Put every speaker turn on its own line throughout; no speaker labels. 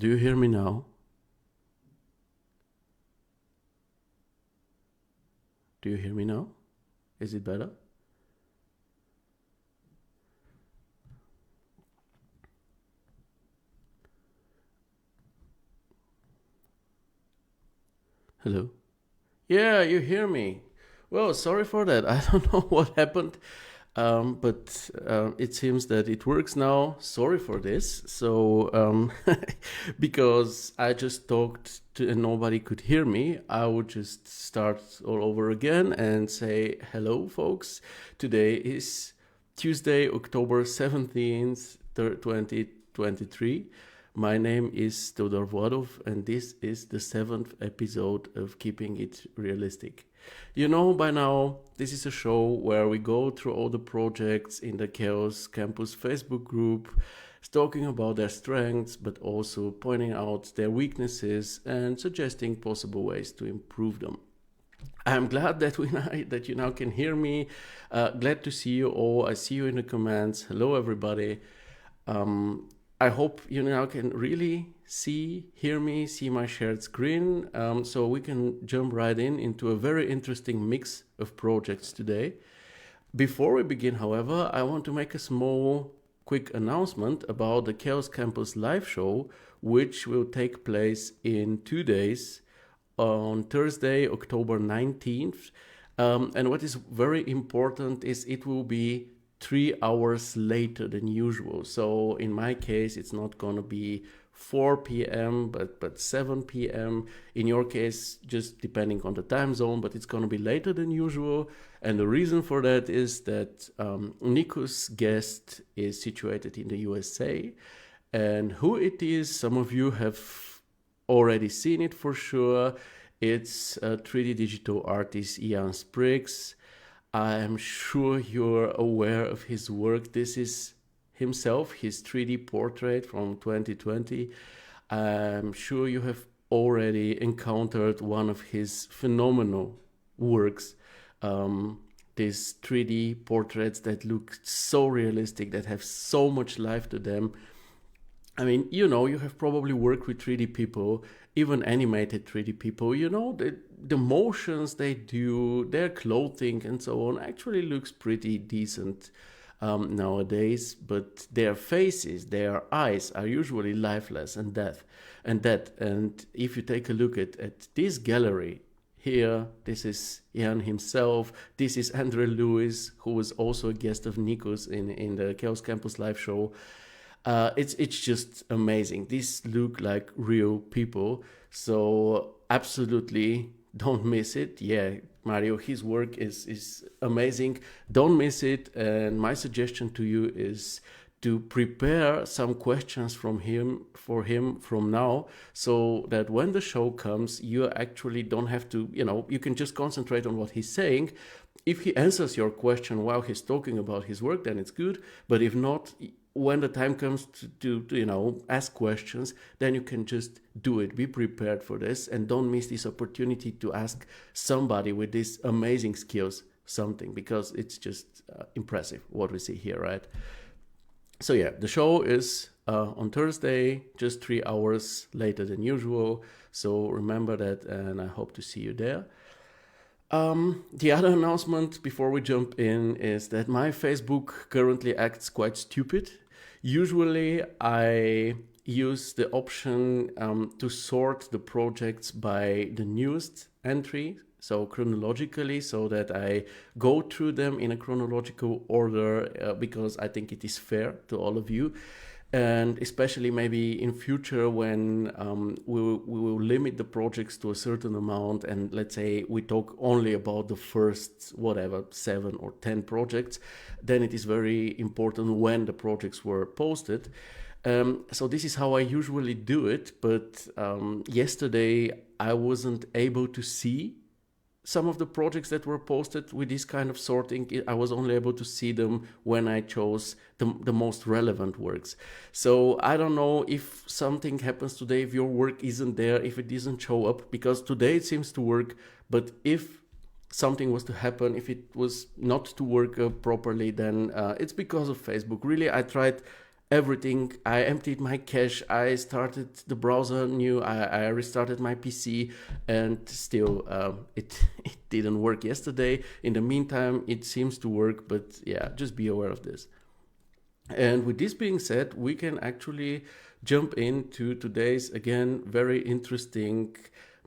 Do you hear me now? Do you hear me now? Is it better? Hello? Yeah, you hear me. Well, sorry for that. I don't know what happened, but it seems that it works now. Sorry for this. Because I just talked to and nobody could hear me, I would just start all over again and say, hello, folks. Today is Tuesday, October 17th, 2023. My name is Todor Vladov, and this is the 7th episode of Keeping It Realistic. You know by now, this is a show where we go through all the projects in the Chaos Campus Facebook group, talking about their strengths, but also pointing out their weaknesses and suggesting possible ways to improve them. I'm glad that you now can hear me. Glad to see you all. I see you in the comments. Hello, everybody. I hope you now can really hear me, see my shared screen, so we can jump right into a very interesting mix of projects today. Before we begin, however, I want to make a small, quick announcement about the Chaos Campus live show, which will take place in 2 days on Thursday, October 19th. And what is very important is it will be 3 hours later than usual. So in my case, it's not going to be 4 p.m., but 7 p.m. In your case, just depending on the time zone, but it's going to be later than usual. And the reason for that is that Nico's guest is situated in the USA. And who it is, some of you have already seen it for sure. It's 3D digital artist Ian Spriggs. I am sure you're aware of his work. This is himself, his 3D portrait from 2020. I'm sure you have already encountered one of his phenomenal works. These 3D portraits that look so realistic, that have so much life to them. I mean, you have probably worked with 3D people, even animated 3D people. The motions they do, their clothing and so on actually looks pretty decent nowadays. But their faces, their eyes are usually lifeless and dead. And if you take a look at this gallery here, this is Ian himself. This is Andrew Lewis, who was also a guest of Nikos in the Chaos Campus live show. It's just amazing. These look like real people, so absolutely don't miss it. Yeah, Mario, his work is amazing. Don't miss it. And my suggestion to you is to prepare some questions for him from now, so that when the show comes, you actually don't have to, you can just concentrate on what he's saying. If he answers your question while he's talking about his work, then it's good. But if not, when the time comes to ask questions, then you can just do it. Be prepared for this, and don't miss this opportunity to ask somebody with these amazing skills something, because it's just impressive what we see here, right? So yeah, the show is on Thursday, just 3 hours later than usual. So remember that, and I hope to see you there. The other announcement before we jump in is that my Facebook currently acts quite stupid. Usually I use the option to sort the projects by the newest entry, so chronologically, so that I go through them in a chronological order, because I think it is fair to all of you. And especially maybe in future when we will limit the projects to a certain amount, and let's say we talk only about the first 7 or 10 projects, then it is very important when the projects were posted. So this is how I usually do it, but yesterday I wasn't able to see some of the projects that were posted with this kind of sorting. I was only able to see them when I chose the most relevant works. So I don't know if something happens today, if your work isn't there, if it doesn't show up, because today it seems to work. But if something was to happen, if it was not to work properly, then it's because of Facebook. Really, I tried everything. I emptied my cache. I started the browser new. I restarted my PC, and still it it didn't work yesterday. In the meantime, it seems to work, but yeah, just be aware of this. And with this being said, we can actually jump into today's, again, very interesting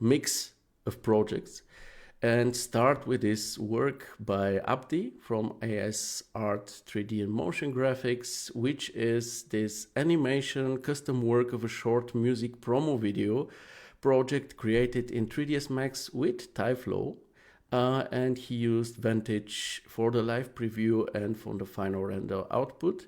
mix of projects and start with this work by Abdi from AS Art 3D and Motion Graphics, which is this animation custom work of a short music promo video project created in 3ds Max with Tyflow. And he used Vantage for the live preview and for the final render output.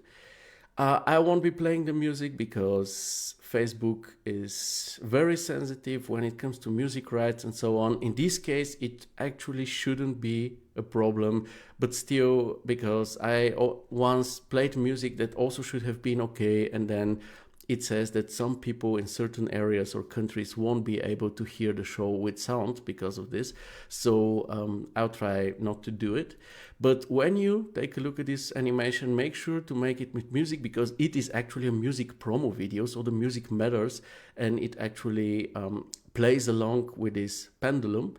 I won't be playing the music because Facebook is very sensitive when it comes to music rights and so on. In this case, it actually shouldn't be a problem, but still, because I once played music that also should have been okay, and then it says that some people in certain areas or countries won't be able to hear the show with sound because of this. So I'll try not to do it. But when you take a look at this animation, make sure to make it with music, because it is actually a music promo video. So the music matters, and it actually plays along with this pendulum.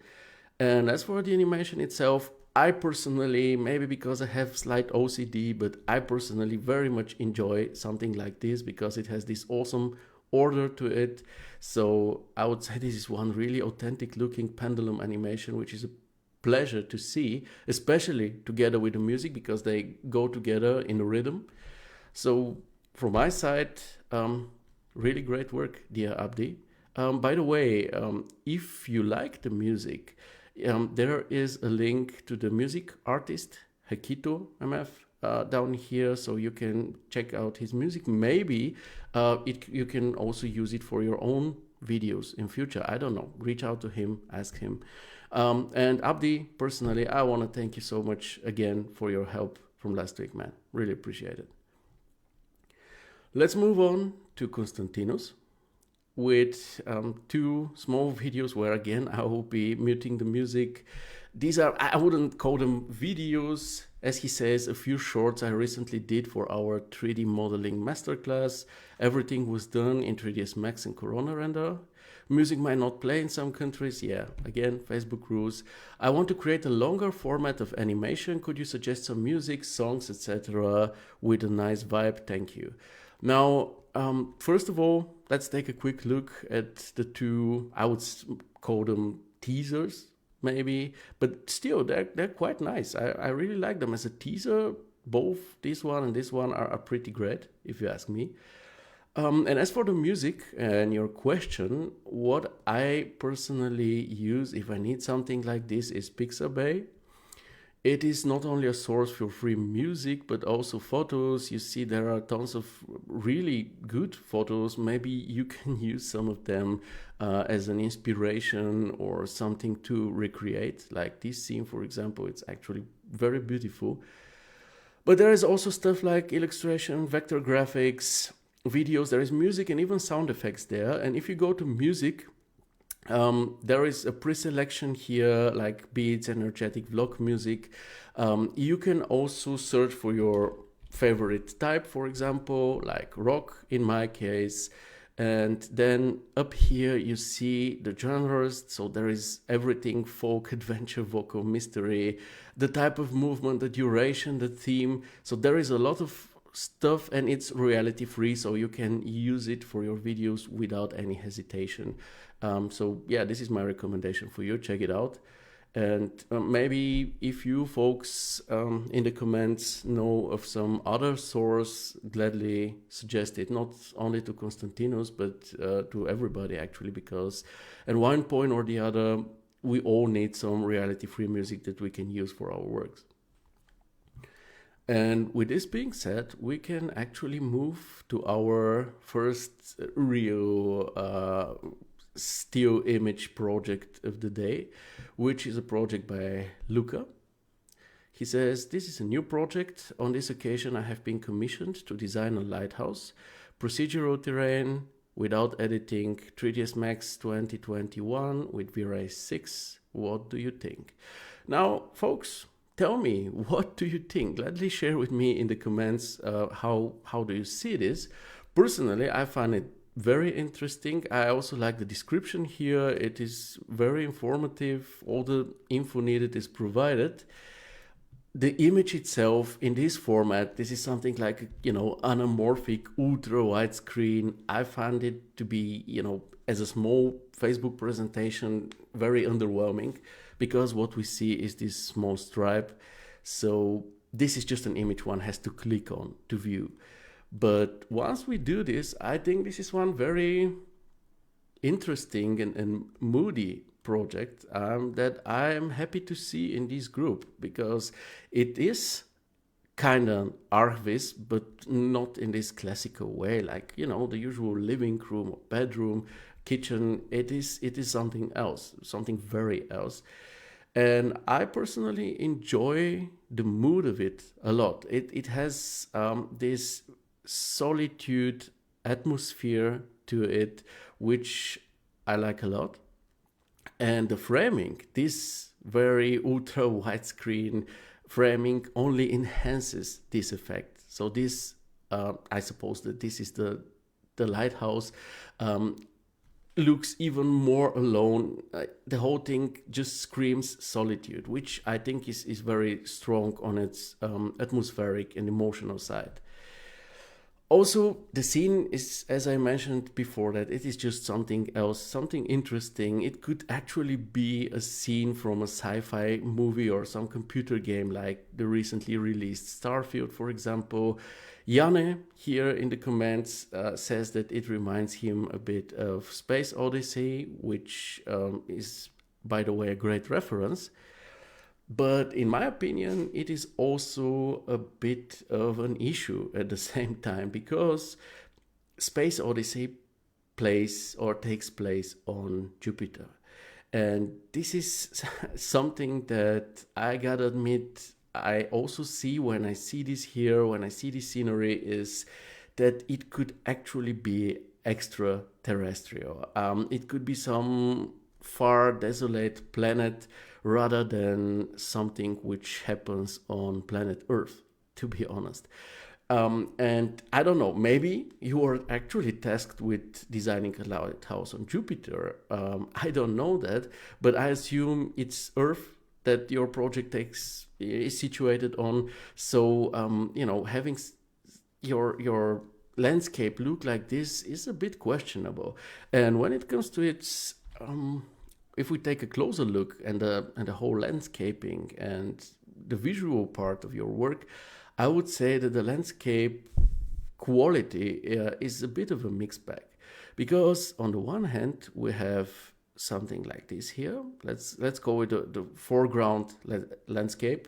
And as for the animation itself, I personally, maybe because I have slight OCD, but I personally very much enjoy something like this because it has this awesome order to it. So I would say this is one really authentic looking pendulum animation, which is a pleasure to see, especially together with the music, because they go together in a rhythm. So from my side, really great work, dear Abdi. By the way, if you like the music, there is a link to the music artist Hekito MF down here, so you can check out his music. Maybe you can also use it for your own videos in future. I don't know. Reach out to him, ask him. And Abdi, personally, I want to thank you so much again for your help from last week, man. Really appreciate it. Let's move on to Konstantinos with two small videos where, again, I will be muting the music. These are, I wouldn't call them videos, as he says, a few shorts I recently did for our 3D modeling masterclass. Everything was done in 3ds Max and Corona Render. Music might not play in some countries. Yeah, again, Facebook rules. I want to create a longer format of animation. Could you suggest some music, songs, etc. with a nice vibe? Thank you. Now, first of all, let's take a quick look at the two, I would call them teasers, maybe, but still, they're quite nice. I really like them as a teaser. Both this one and this one are pretty great, if you ask me. And as for the music and your question, what I personally use if I need something like this is Pixabay. It is not only a source for free music, but also photos. You see, there are tons of really good photos. Maybe you can use some of them as an inspiration or something to recreate. Like this scene, for example, it's actually very beautiful. But there is also stuff like illustration, vector graphics, videos. There is music and even sound effects there. And if you go to music, there is a pre-selection here, like beats, energetic vlog music. You can also search for your favorite type, for example, like rock in my case. And then up here you see the genres. So there is everything: folk, adventure, vocal, mystery, the type of movement, the duration, the theme. So there is a lot of stuff, and it's royalty free, so you can use it for your videos without any hesitation. So yeah, this is my recommendation for you. Check it out. And maybe if you folks in the comments know of some other source, gladly suggest it, not only to Konstantinos, but to everybody actually, because at one point or the other, we all need some royalty-free music that we can use for our works. And with this being said, we can actually move to our first real still image project of the day, which is a project by Luca. He says, this is a new project. On this occasion, I have been commissioned to design a lighthouse, procedural terrain, without editing, 3ds Max 2021 with V-Ray 6. What do you think? Now, folks, tell me, what do you think? Gladly share with me in the comments how do you see this. Personally, I find it very interesting. I also like the description here. It is very informative. All the info needed is provided. The image itself in this format, this is something like, anamorphic, ultra widescreen. I find it to be, as a small Facebook presentation, very underwhelming, because what we see is this small stripe. So this is just an image one has to click on to view. But once we do this, I think this is one very interesting and moody project that I'm happy to see in this group, because it is kind of Archviz, but not in this classical way, like, the usual living room or bedroom, kitchen. It is something else, something very else. And I personally enjoy the mood of it a lot. It has this solitude atmosphere to it, which I like a lot. And the framing, this very ultra widescreen framing, only enhances this effect. So this, I suppose that this is the lighthouse, looks even more alone. The whole thing just screams solitude, which I think is very strong on its atmospheric and emotional side. Also, the scene is, as I mentioned before, that it is just something else, something interesting. It could actually be a scene from a sci-fi movie or some computer game, like the recently released Starfield, for example. Janne here in the comments says that it reminds him a bit of Space Odyssey, which is, by the way, a great reference. But in my opinion, it is also a bit of an issue at the same time, because Space Odyssey takes place on Jupiter. And this is something that I gotta admit, I also see when I see this here, when I see this scenery, is that it could actually be extraterrestrial. It could be some far desolate planet rather than something which happens on planet Earth, to be honest. And I don't know, maybe you are actually tasked with designing a lighthouse on Jupiter. I don't know that, but I assume it's Earth that your project is situated on. So, having your landscape look like this is a bit questionable. And when it comes to its if we take a closer look and the whole landscaping and the visual part of your work, I would say that the landscape quality is a bit of a mixed bag. Because on the one hand, we have something like this here. Let's go with the foreground landscape,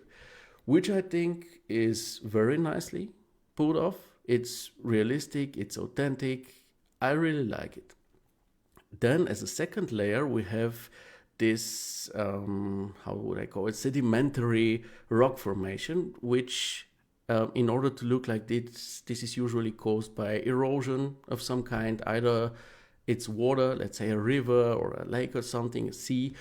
which I think is very nicely pulled off. It's realistic, it's authentic. I really like it. Then as a second layer, we have this, how would I call it, sedimentary rock formation, which in order to look like this is usually caused by erosion of some kind. Either it's water, let's say a river or a lake or something, a sea,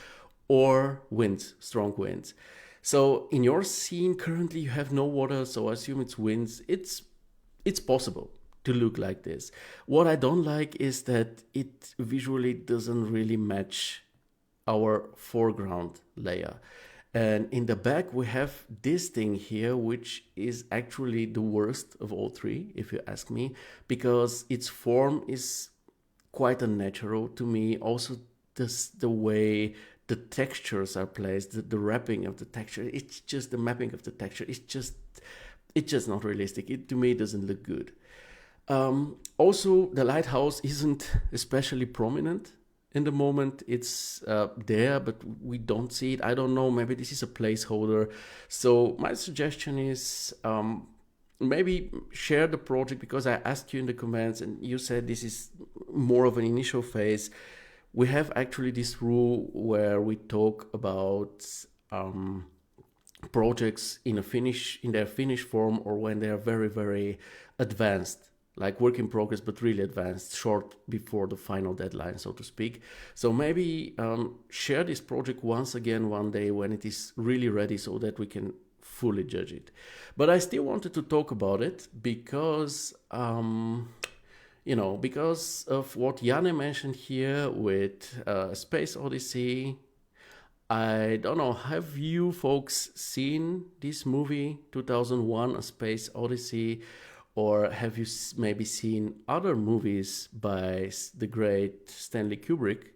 or winds, strong winds. So in your scene currently you have no water, so I assume it's winds. It's possible to look like this. What I don't like is that it visually doesn't really match our foreground layer. And in the back we have this thing here, which is actually the worst of all three, if you ask me, because its form is quite unnatural to me. Also, the way the textures are placed, the wrapping of the texture, it's just the mapping of the texture, it's just not realistic. It to me doesn't look good. Also, the lighthouse isn't especially prominent in the moment. It's there, but we don't see it. I don't know, maybe this is a placeholder. So my suggestion is maybe share the project, because I asked you in the comments and you said this is more of an initial phase. We have actually this rule where we talk about projects in their finished form, or when they are very, very advanced, like work in progress, but really advanced, short before the final deadline, so to speak. So maybe share this project once again one day when it is really ready, so that we can fully judge it. But I still wanted to talk about it because, because of what Janne mentioned here with Space Odyssey. I don't know, have you folks seen this movie, 2001 A Space Odyssey? Or have you maybe seen other movies by the great Stanley Kubrick?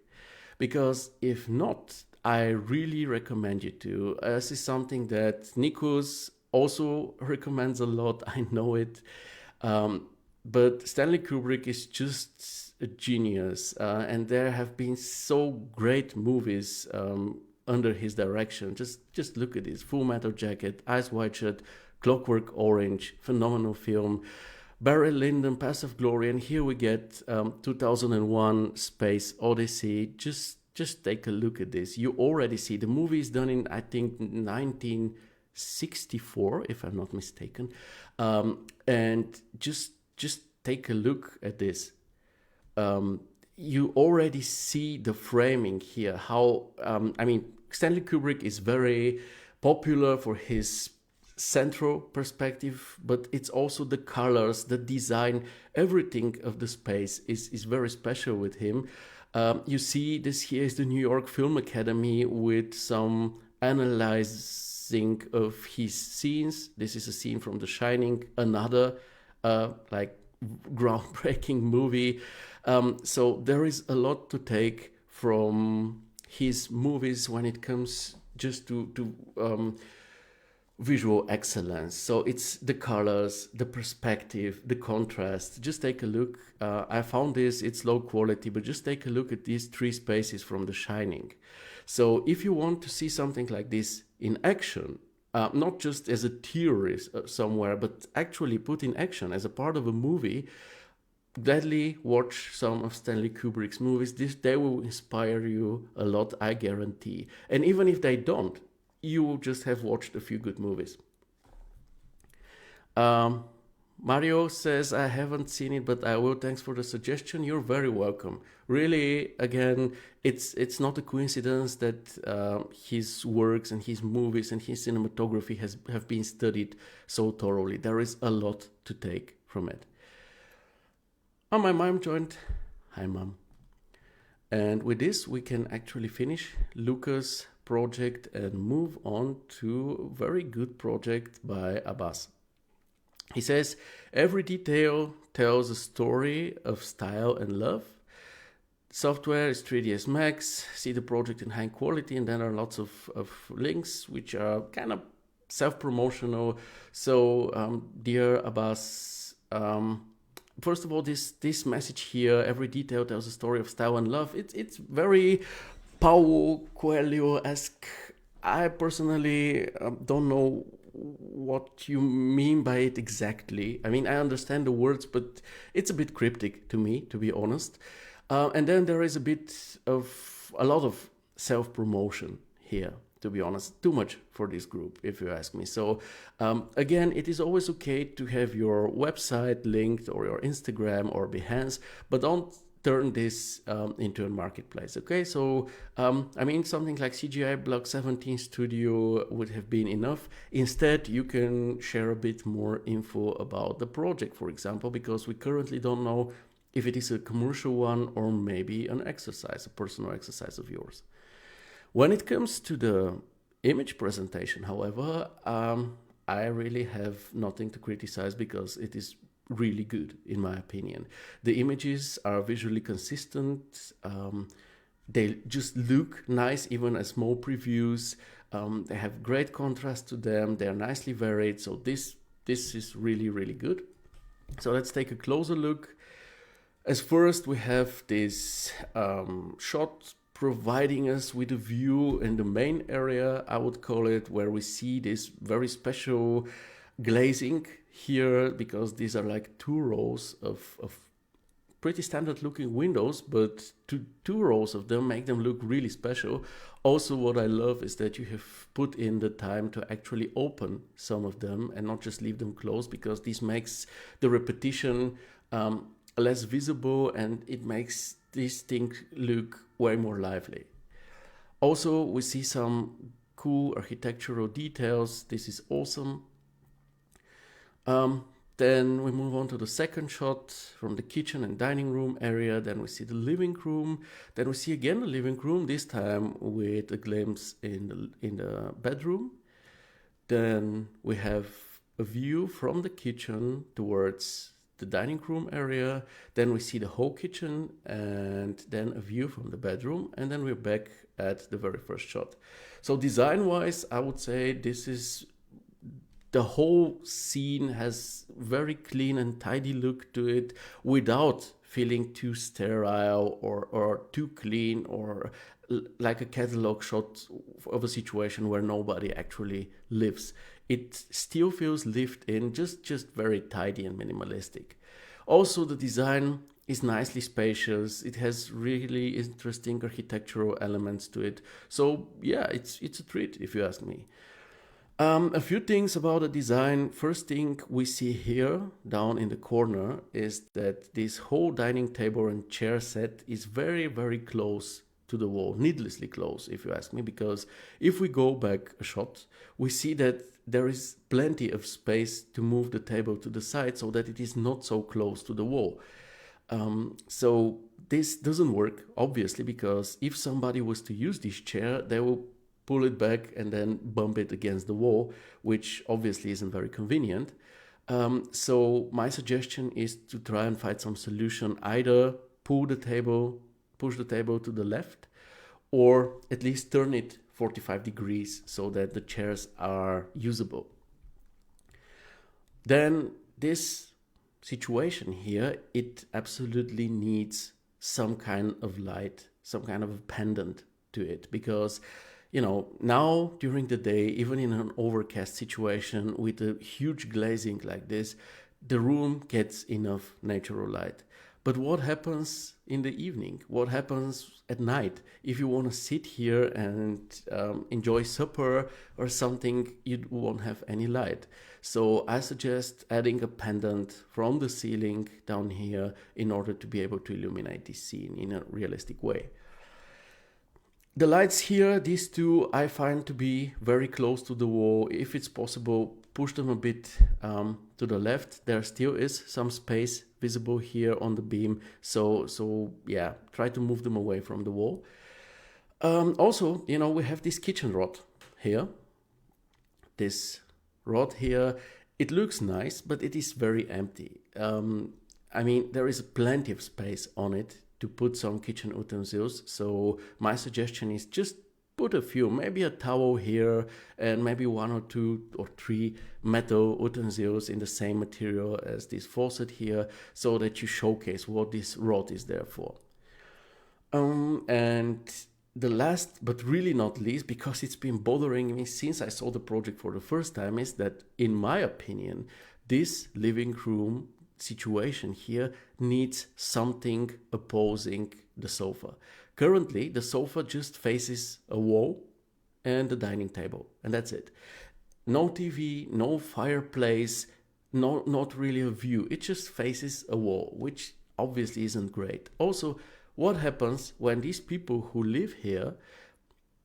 Because if not, I really recommend you to. This is something that Nikos also recommends a lot. I know it. But Stanley Kubrick is just a genius. And there have been so great movies under his direction. Just look at this. Full Metal Jacket, Eyes Wide Shut, Clockwork Orange, phenomenal film. Barry Lyndon, Path of Glory, and here we get 2001 Space Odyssey. Just take a look at this. You already see the movie is done in, I think, 1964, if I'm not mistaken. And just take a look at this. You already see the framing here. How Stanley Kubrick is very popular for his central perspective, but it's also the colors, the design, everything of the space is very special with him. You see this here is the New York Film Academy with some analyzing of his scenes. This is a scene from The Shining, another groundbreaking movie. So there is a lot to take from his movies when it comes just to visual excellence. So it's the colors, the perspective, the contrast. Just take a look. I found this, it's low quality, but just take a look at these three spaces from The Shining. So if you want to see something like this in action, not just as a theory somewhere, but actually put in action as a part of a movie, gladly watch some of Stanley Kubrick's movies. They will inspire you a lot, I guarantee. And even if they don't, you just have watched a few good movies. Mario says, I haven't seen it, but I will. Thanks for the suggestion. You're very welcome. Really, again, it's not a coincidence that his works and his movies and his cinematography have been studied so thoroughly. There is a lot to take from it. Oh, my mom joined. Hi, Mom. And with this, we can actually finish Luca's project and move on to a very good project by Abbas. He says, every detail tells a story of style and love. Software is 3ds Max. See the project in high quality, and then there are lots of links which are kind of self-promotional. So, dear Abbas, first of all, this message here, every detail tells a story of style and love. It's very Paulo Coelho-esque. I personally don't know what you mean by it exactly. I mean, I understand the words, but it's a bit cryptic to me, to be honest. And then there is a lot of self-promotion here, to be honest. Too much for this group, if you ask me. So again, it is always okay to have your website linked or your Instagram or Behance, but don't turn this into a marketplace, okay? So, something like CGI Block 17 Studio would have been enough. Instead, you can share a bit more info about the project, for example, because we currently don't know if it is a commercial one or maybe an exercise, a personal exercise of yours. When it comes to the image presentation, however, I really have nothing to criticize because it is really good, in my opinion. The images are visually consistent. They just look nice, even as small previews. They have great contrast to them. They're nicely varied. So this is really, really good. So let's take a closer look. As first, we have this shot providing us with a view in the main area, I would call it, where we see this very special glazing here, because these are like two rows of pretty standard looking windows, but two rows of them make them look really special. Also, what I love is that you have put in the time to actually open some of them and not just leave them closed, because this makes the repetition less visible and it makes this thing look way more lively. Also, we see some cool architectural details. This is awesome. Then we move on to the second shot from the kitchen and dining room area. Then we see the living room. Then we see again the living room, this time with a glimpse in the bedroom. Then we have a view from the kitchen towards the dining room area. Then we see the whole kitchen and then a view from the bedroom. And then we're back at the very first shot. So design-wise, I would say this is... The whole scene has very clean and tidy look to it without feeling too sterile or too clean or like a catalog shot of a situation where nobody actually lives. It still feels lived in, just very tidy and minimalistic. Also, the design is nicely spacious. It has really interesting architectural elements to it. So yeah, it's a treat if you ask me. A few things about the design. First thing we see here down in the corner is that this whole dining table and chair set is very, very close to the wall, needlessly close if you ask me, because if we go back a shot, we see that there is plenty of space to move the table to the side so that it is not so close to the wall. So this doesn't work, obviously, because if somebody was to use this chair, they will pull it back and then bump it against the wall, which obviously isn't very convenient. So my suggestion is to try and find some solution, either push the table to the left, or at least turn it 45 degrees so that the chairs are usable. Then this situation here, it absolutely needs some kind of light, some kind of a pendant to it, because now during the day, even in an overcast situation with a huge glazing like this, the room gets enough natural light. But what happens in the evening? What happens at night? If you want to sit here and enjoy supper or something, you won't have any light. So I suggest adding a pendant from the ceiling down here in order to be able to illuminate this scene in a realistic way. The lights here, these two, I find to be very close to the wall. If it's possible, push them a bit to the left. There still is some space visible here on the beam. So yeah, try to move them away from the wall. Also, we have this kitchen rod here. This rod here, it looks nice, but it is very empty. There is plenty of space on it to put some kitchen utensils. So my suggestion is just put a few, maybe a towel here and maybe 1 or 2 or 3 metal utensils in the same material as this faucet here, so that you showcase what this rod is there for. And the last but really not least, because it's been bothering me since I saw the project for the first time, is that in my opinion, this living room situation here needs something opposing the sofa. Currently, the sofa just faces a wall and the dining table, and that's it. No TV, no fireplace, not really a view. It just faces a wall, which obviously isn't great. Also, what happens when these people who live here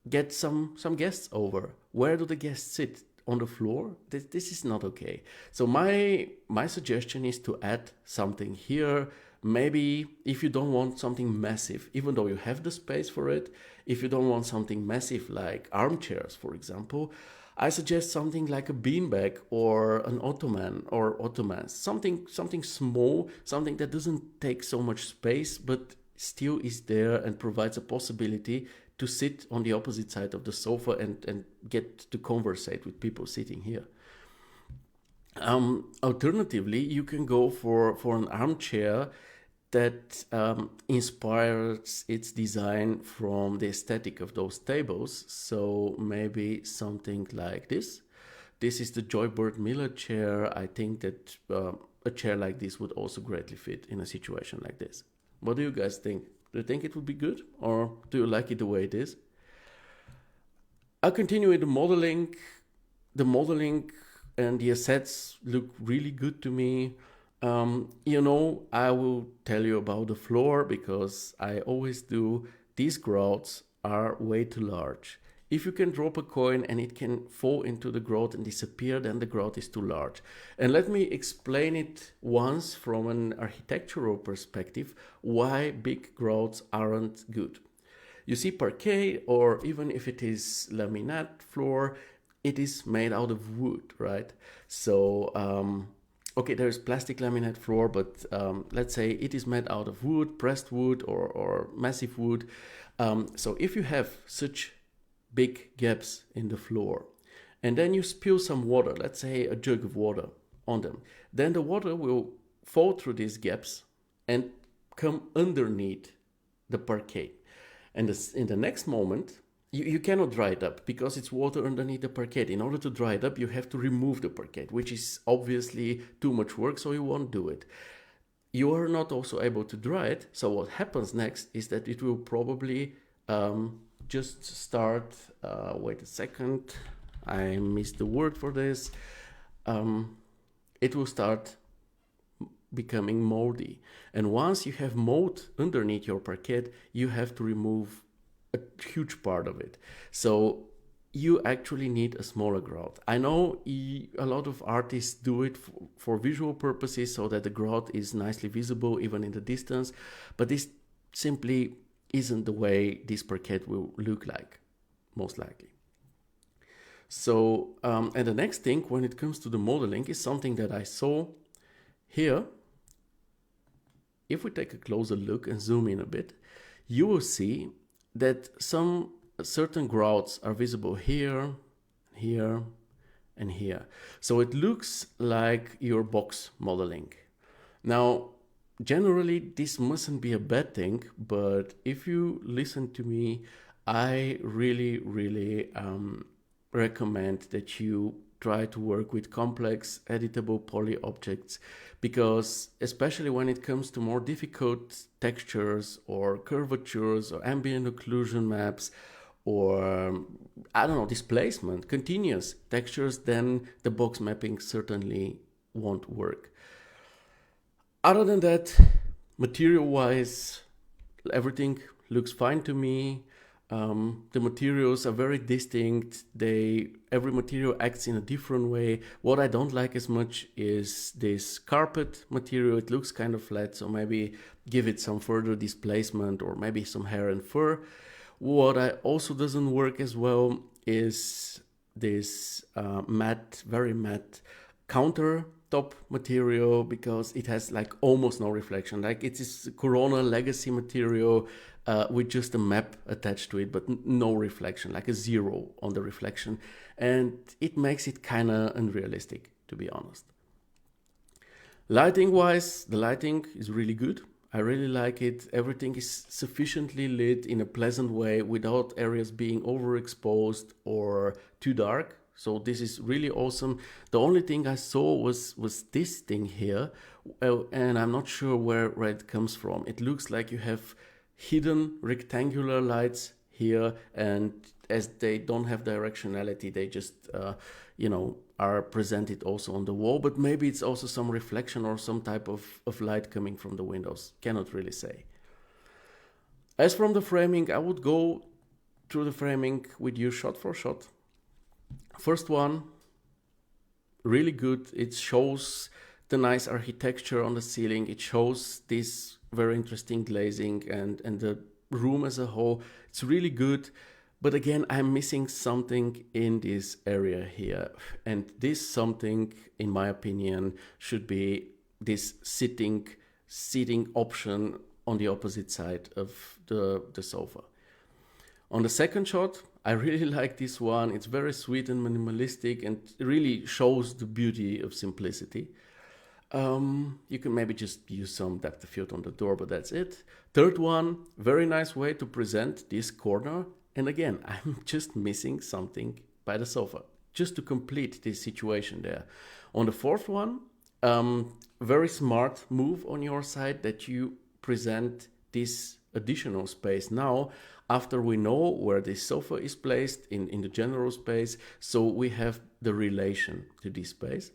get some guests over? Where do the guests sit? On the floor? This is not okay. So my suggestion is to add something here. Maybe if you don't want something massive, even though you have the space for it, if you don't want something massive like armchairs, for example, I suggest something like a beanbag or an ottoman or ottomans, something small, something that doesn't take so much space but still is there and provides a possibility to sit on the opposite side of the sofa and get to conversate with people sitting here. Alternatively, you can go for an armchair that inspires its design from the aesthetic of those tables. So maybe something like this. This is the Joybird Miller chair. I think that a chair like this would also greatly fit in a situation like this. What do you guys think? Do you think it would be good, or do you like it the way it is? I'll continue with the modeling. The modeling and the assets look really good to me. I will tell you about the floor because I always do. These grouts are way too large. If you can drop a coin and it can fall into the grout and disappear, then the grout is too large. And let me explain it once from an architectural perspective why big grouts aren't good. You see, parquet, or even if it is laminate floor, it is made out of wood, right? So, okay, there is plastic laminate floor, but let's say it is made out of wood, pressed wood, or massive wood. So if you have such big gaps in the floor, and then you spill some water, let's say a jug of water on them, then the water will fall through these gaps and come underneath the parquet. And in the next moment, you cannot dry it up because it's water underneath the parquet. In order to dry it up, you have to remove the parquet, which is obviously too much work, so you won't do it. You are not also able to dry it, so what happens next is that it will probably just start, wait a second, I missed the word for this, it will start becoming moldy. And once you have mold underneath your parquet, you have to remove a huge part of it. So you actually need a smaller grout. I know a lot of artists do it for visual purposes so that the grout is nicely visible even in the distance, but this simply isn't the way this parquet will look like, most likely. So, and the next thing when it comes to the modeling is something that I saw here. If we take a closer look and zoom in a bit, you will see that some certain grouts are visible here, here, and here. So it looks like your box modeling. Now, generally, this mustn't be a bad thing, but if you listen to me, I really recommend that you try to work with complex editable poly objects, because especially when it comes to more difficult textures or curvatures or ambient occlusion maps or I don't know, displacement, continuous textures, then the box mapping certainly won't work. Other than that, material wise, everything looks fine to me. The materials are very distinct. Every material acts in a different way. What I don't like as much is this carpet material. It looks kind of flat, so maybe give it some further displacement or maybe some hair and fur. What I also doesn't work as well is this matte, very matte countertop material, because it has like almost no reflection. Like it is Corona legacy material with just a map attached to it, but no reflection, like a zero on the reflection. And it makes it kind of unrealistic, to be honest. Lighting wise, the lighting is really good. I really like it. Everything is sufficiently lit in a pleasant way without areas being overexposed or too dark. So this is really awesome. The only thing I saw was this thing here, and I'm not sure where it comes from. It looks like you have hidden rectangular lights here, and as they don't have directionality, they just are presented also on the wall, but maybe it's also some reflection or some type of light coming from the windows. Cannot really say. As from the framing, I would go through the framing with you shot for shot. First one, really good. It shows the nice architecture on the ceiling. It shows this very interesting glazing and the room as a whole. It's really good. But again, I'm missing something in this area here. And this something, in my opinion, should be this seating option on the opposite side of the sofa. On the second shot, I really like this one. It's very sweet and minimalistic and really shows the beauty of simplicity. You can maybe just use some depth of field on the door, but that's it. Third one, very nice way to present this corner. And again, I'm just missing something by the sofa, just to complete this situation there. On the fourth one, very smart move on your side that you present this additional space now after we know where this sofa is placed in the general space. So we have the relation to this space.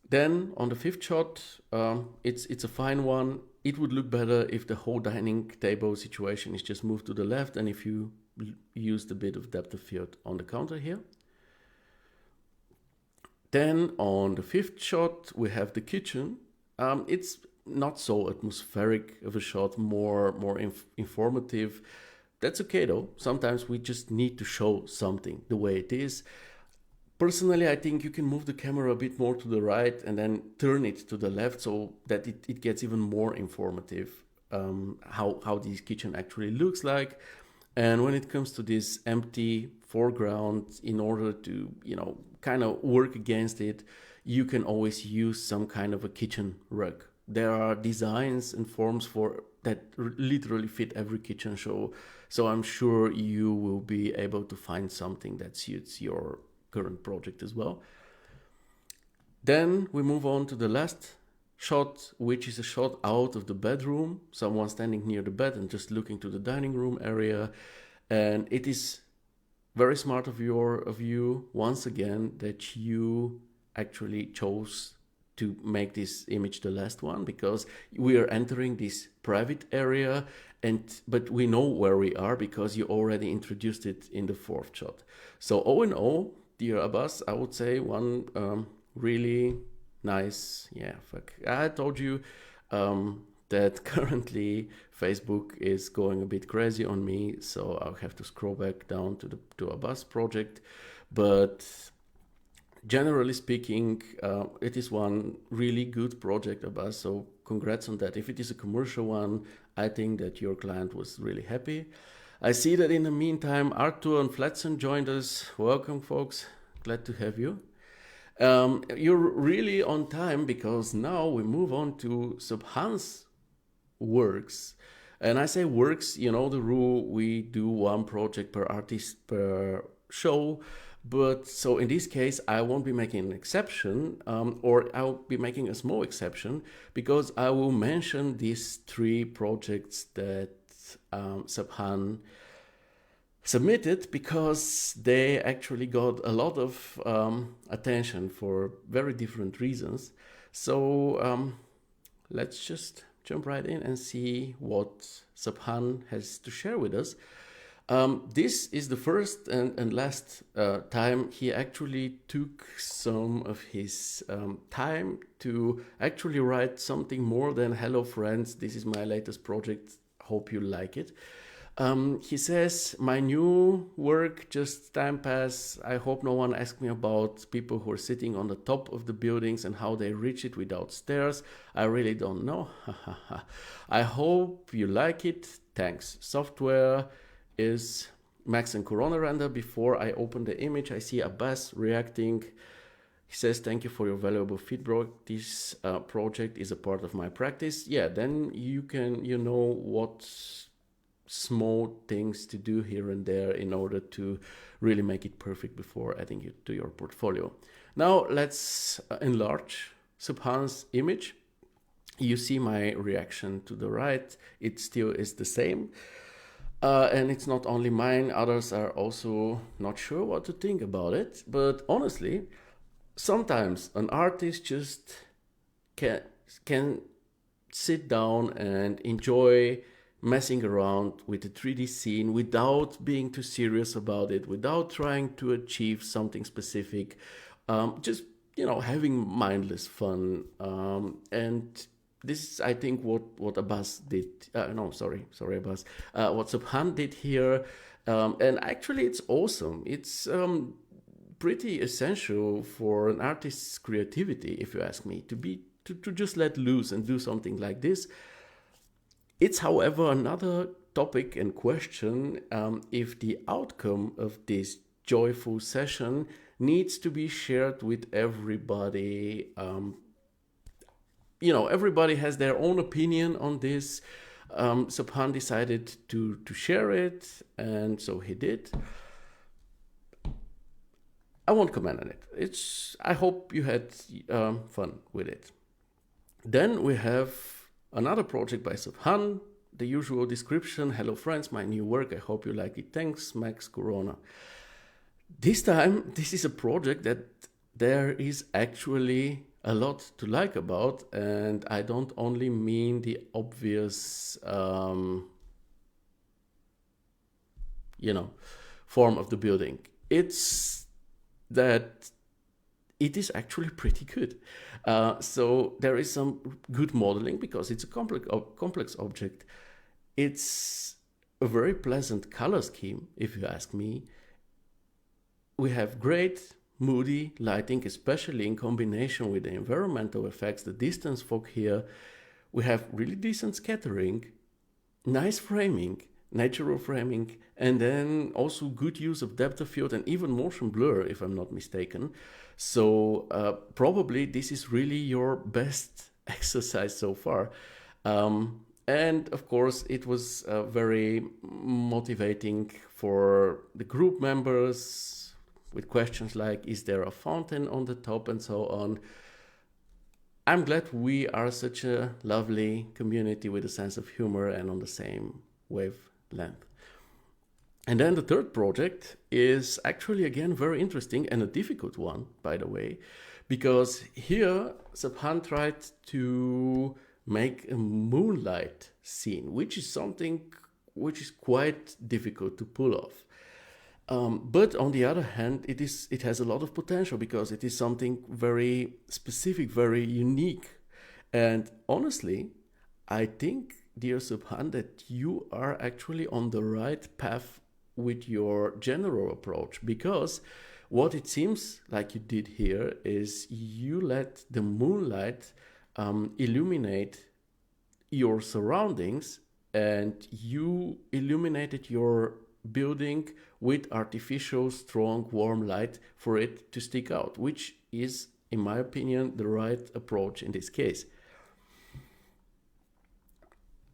Then on the fifth shot, it's a fine one. It would look better if the whole dining table situation is just moved to the left, and if you used a bit of depth of field on the counter here. Then on the fifth shot, we have the kitchen. It's not so atmospheric of a shot, more informative. That's okay though. Sometimes we just need to show something the way it is. Personally, I think you can move the camera a bit more to the right and then turn it to the left so that it gets even more informative, how this kitchen actually looks like. And when it comes to this empty foreground, in order to, kind of work against it, you can always use some kind of a kitchen rug. There are designs and forms for that literally fit every kitchen show. So I'm sure you will be able to find something that suits your current project as well. Then we move on to the last shot, which is a shot out of the bedroom, someone standing near the bed and just looking to the dining room area. And it is very smart of you once again that you actually chose to make this image the last one, because we are entering this private area, but we know where we are because you already introduced it in the fourth shot. So all in all, dear Abbas, I would say one really nice, I told you that currently Facebook is going a bit crazy on me, so I'll have to scroll back down to Abbas project. But generally speaking, it is one really good project, Abbas, so congrats on that. If it is a commercial one, I think that your client was really happy. I see that in the meantime, Arthur and Flatson joined us. Welcome, folks. Glad to have you. You're really on time, because now we move on to Subhan's works. And I say works, the rule, we do one project per artist per show. But so in this case, I won't be making an exception, or I'll be making a small exception, because I will mention these three projects that Subhan submitted, because they actually got a lot of attention for very different reasons. So let's just jump right in and see what Subhan has to share with us. This is the first and last time he actually took some of his time to actually write something more than "Hello friends, this is my latest project, hope you like it." He says, "My new work, just time pass. I hope no one asks me about people who are sitting on the top of the buildings and how they reach it without stairs. I really don't know. I hope you like it. Thanks. Software is Max and Corona render. Before I open the image, I see Abbas reacting. He says, thank you for your valuable feedback. This project is a part of my practice." Yeah, then you know what small things to do here and there in order to really make it perfect before adding it to your portfolio. Now let's enlarge Subhan's image. You see my reaction to the right. It still is the same. And it's not only mine, others are also not sure what to think about it. But honestly, sometimes an artist just can sit down and enjoy messing around with the 3D scene without being too serious about it, without trying to achieve something specific, just having mindless fun. And this is, I think, what Abbas did. Sorry, Abbas. What Subhan did here, and actually, it's awesome. It's pretty essential for an artist's creativity, if you ask me, to just let loose and do something like this. It's, however, another topic and question if the outcome of this joyful session needs to be shared with everybody. Everybody has their own opinion on this. Subhan decided to share it, and so he did. I won't comment on it. I hope you had fun with it. Then we have another project by Subhan. The usual description: hello friends, my new work, I hope you like it. Thanks, Max Corona. This time, this is a project that there is actually a lot to like about, and I don't only mean the obvious you know, form of the building. It's that it is actually pretty good. So there is some good modeling because it's a complex object. It's a very pleasant color scheme, if you ask me. We have great moody lighting, especially in combination with the environmental effects, the distance fog here. We have really decent scattering, nice framing, natural framing, and then also good use of depth of field and even motion blur, if I'm not mistaken. So probably this is really your best exercise so far. And of course, it was very motivating for the group members with questions like, is there a fountain on the top, and so on. I'm glad we are such a lovely community with a sense of humor and on the same wavelength. And then the third project is actually again very interesting and a difficult one, by the way, because here Subhan tried to make a moonlight scene, which is something which is quite difficult to pull off. But on the other hand, it has a lot of potential because it is something very specific, very unique. And honestly, I think, dear Subhan, that you are actually on the right path with your general approach, because what it seems like you did here is you let the moonlight illuminate your surroundings, and you illuminated your building with artificial, strong, warm light for it to stick out, which is, in my opinion, the right approach in this case.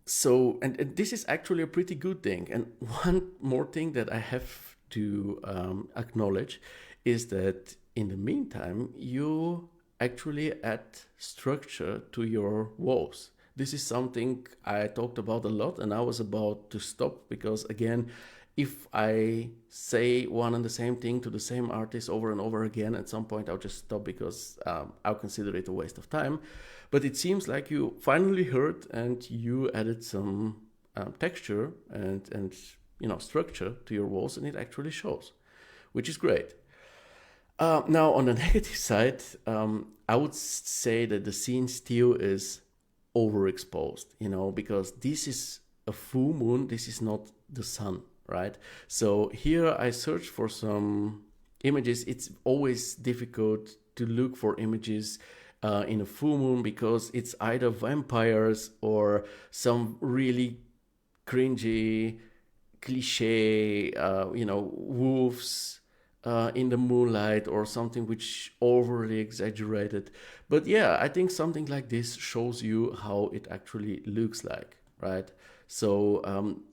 So, and this is actually a pretty good thing. And one more thing that I have to acknowledge is that in the meantime, you actually add structure to your walls. This is something I talked about a lot, and I was about to stop because, again, if I say one and the same thing to the same artist over and over again, at some point I'll just stop because I'll consider it a waste of time. But it seems like you finally heard and you added some texture and structure to your walls, and it actually shows, which is great. Now, on the negative side, I would say that the scene still is overexposed, because this is a full moon, this is not the sun, right? So here I searched for some images. It's always difficult to look for images in a full moon because it's either vampires or some really cringy, cliche, wolves in the moonlight or something which overly exaggerated. But yeah, I think something like this shows you how it actually looks like, right? So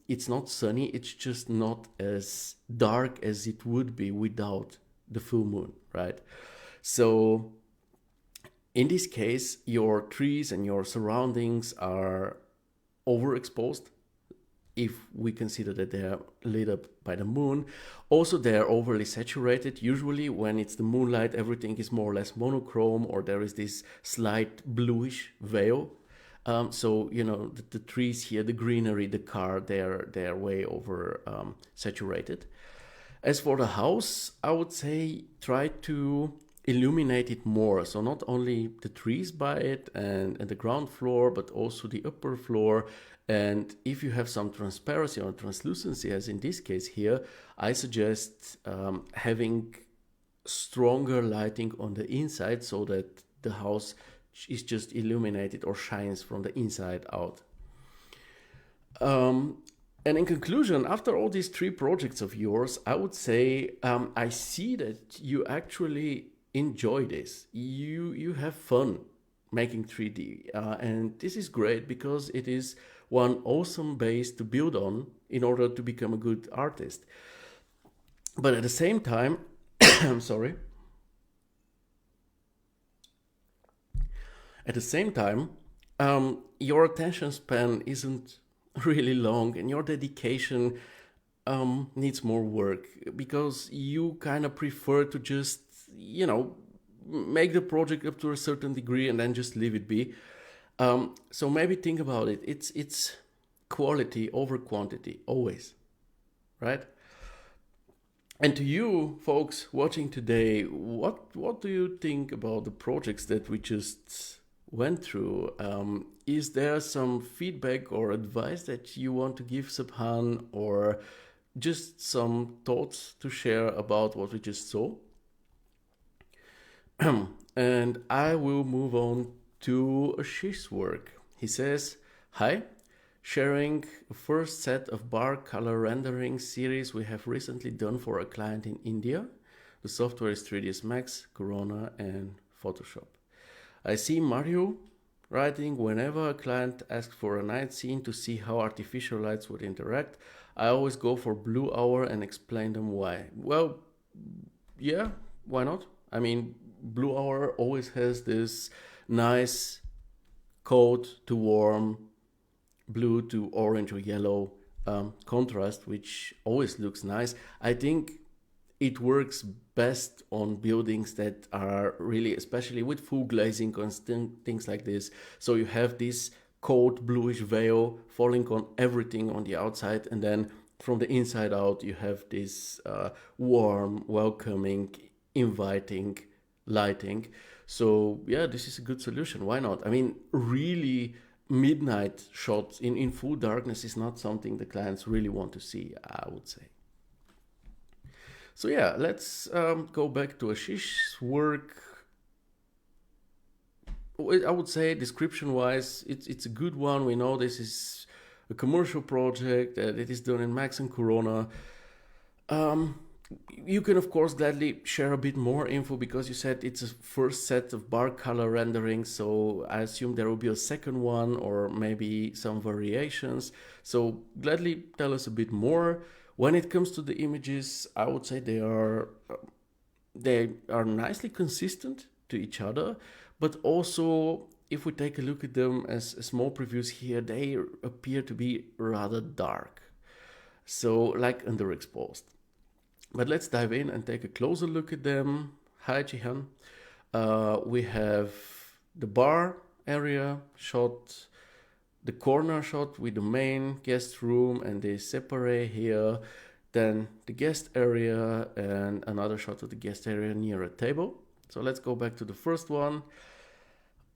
it's not sunny, it's just not as dark as it would be without the full moon, right? So in this case, your trees and your surroundings are overexposed if we consider that they are lit up by the moon. Also, they are overly saturated. Usually when it's the moonlight, everything is more or less monochrome, or there is this slight bluish veil. So the trees here, the greenery, the car, they're way over saturated. As for the house, I would say try to illuminate it more. So not only the trees by it and the ground floor, but also the upper floor. And if you have some transparency or translucency, as in this case here, I suggest having stronger lighting on the inside so that the house is just illuminated or shines from the inside out. And in conclusion, after all these three projects of yours, I would say I see that you actually enjoy this. You have fun making 3D, and this is great because it is one awesome base to build on in order to become a good artist. But at the same time, I'm sorry. At the same time, your attention span isn't really long, and your dedication needs more work because you kind of prefer to just, make the project up to a certain degree and then just leave it be. So maybe think about it. It's quality over quantity, always, right? And to you folks watching today, what do you think about the projects that we just went through? Is there some feedback or advice that you want to give Subhan, or just some thoughts to share about what we just saw? And I will move on to Ashish's work. He says, "Hi, sharing a first set of bar color rendering series we have recently done for a client in India. The software is 3ds Max, Corona, and Photoshop. I see Mario writing whenever a client asks for a night scene to see how artificial lights would interact. I always go for blue hour and explain them why." Well, yeah, why not? I mean, blue hour always has this nice cold to warm, blue to orange or yellow contrast, which always looks nice. I think it works best on buildings that are really, especially with full glazing and things like this. So you have this cold bluish veil falling on everything on the outside, and then from the inside out you have this warm, welcoming, inviting lighting. So yeah, this is a good solution. Why not? I mean, really, midnight shots in full darkness is not something the clients really want to see, I would say. So yeah, let's go back to Ashish's work. I would say description-wise, it's a good one. We know this is a commercial project, that it is done in Max and Corona. You can of course gladly share a bit more info, because you said it's a first set of bar color rendering, so I assume there will be a second one or maybe some variations. So gladly tell us a bit more. When it comes to the images, I would say they are nicely consistent to each other, but also if we take a look at them as small previews here, they appear to be rather dark, so like underexposed. But let's dive in and take a closer look at them. Hi, Jhon. We have the bar area shot, the corner shot with the main guest room and the separate here, then the guest area and another shot of the guest area near a table. So let's go back to the first one.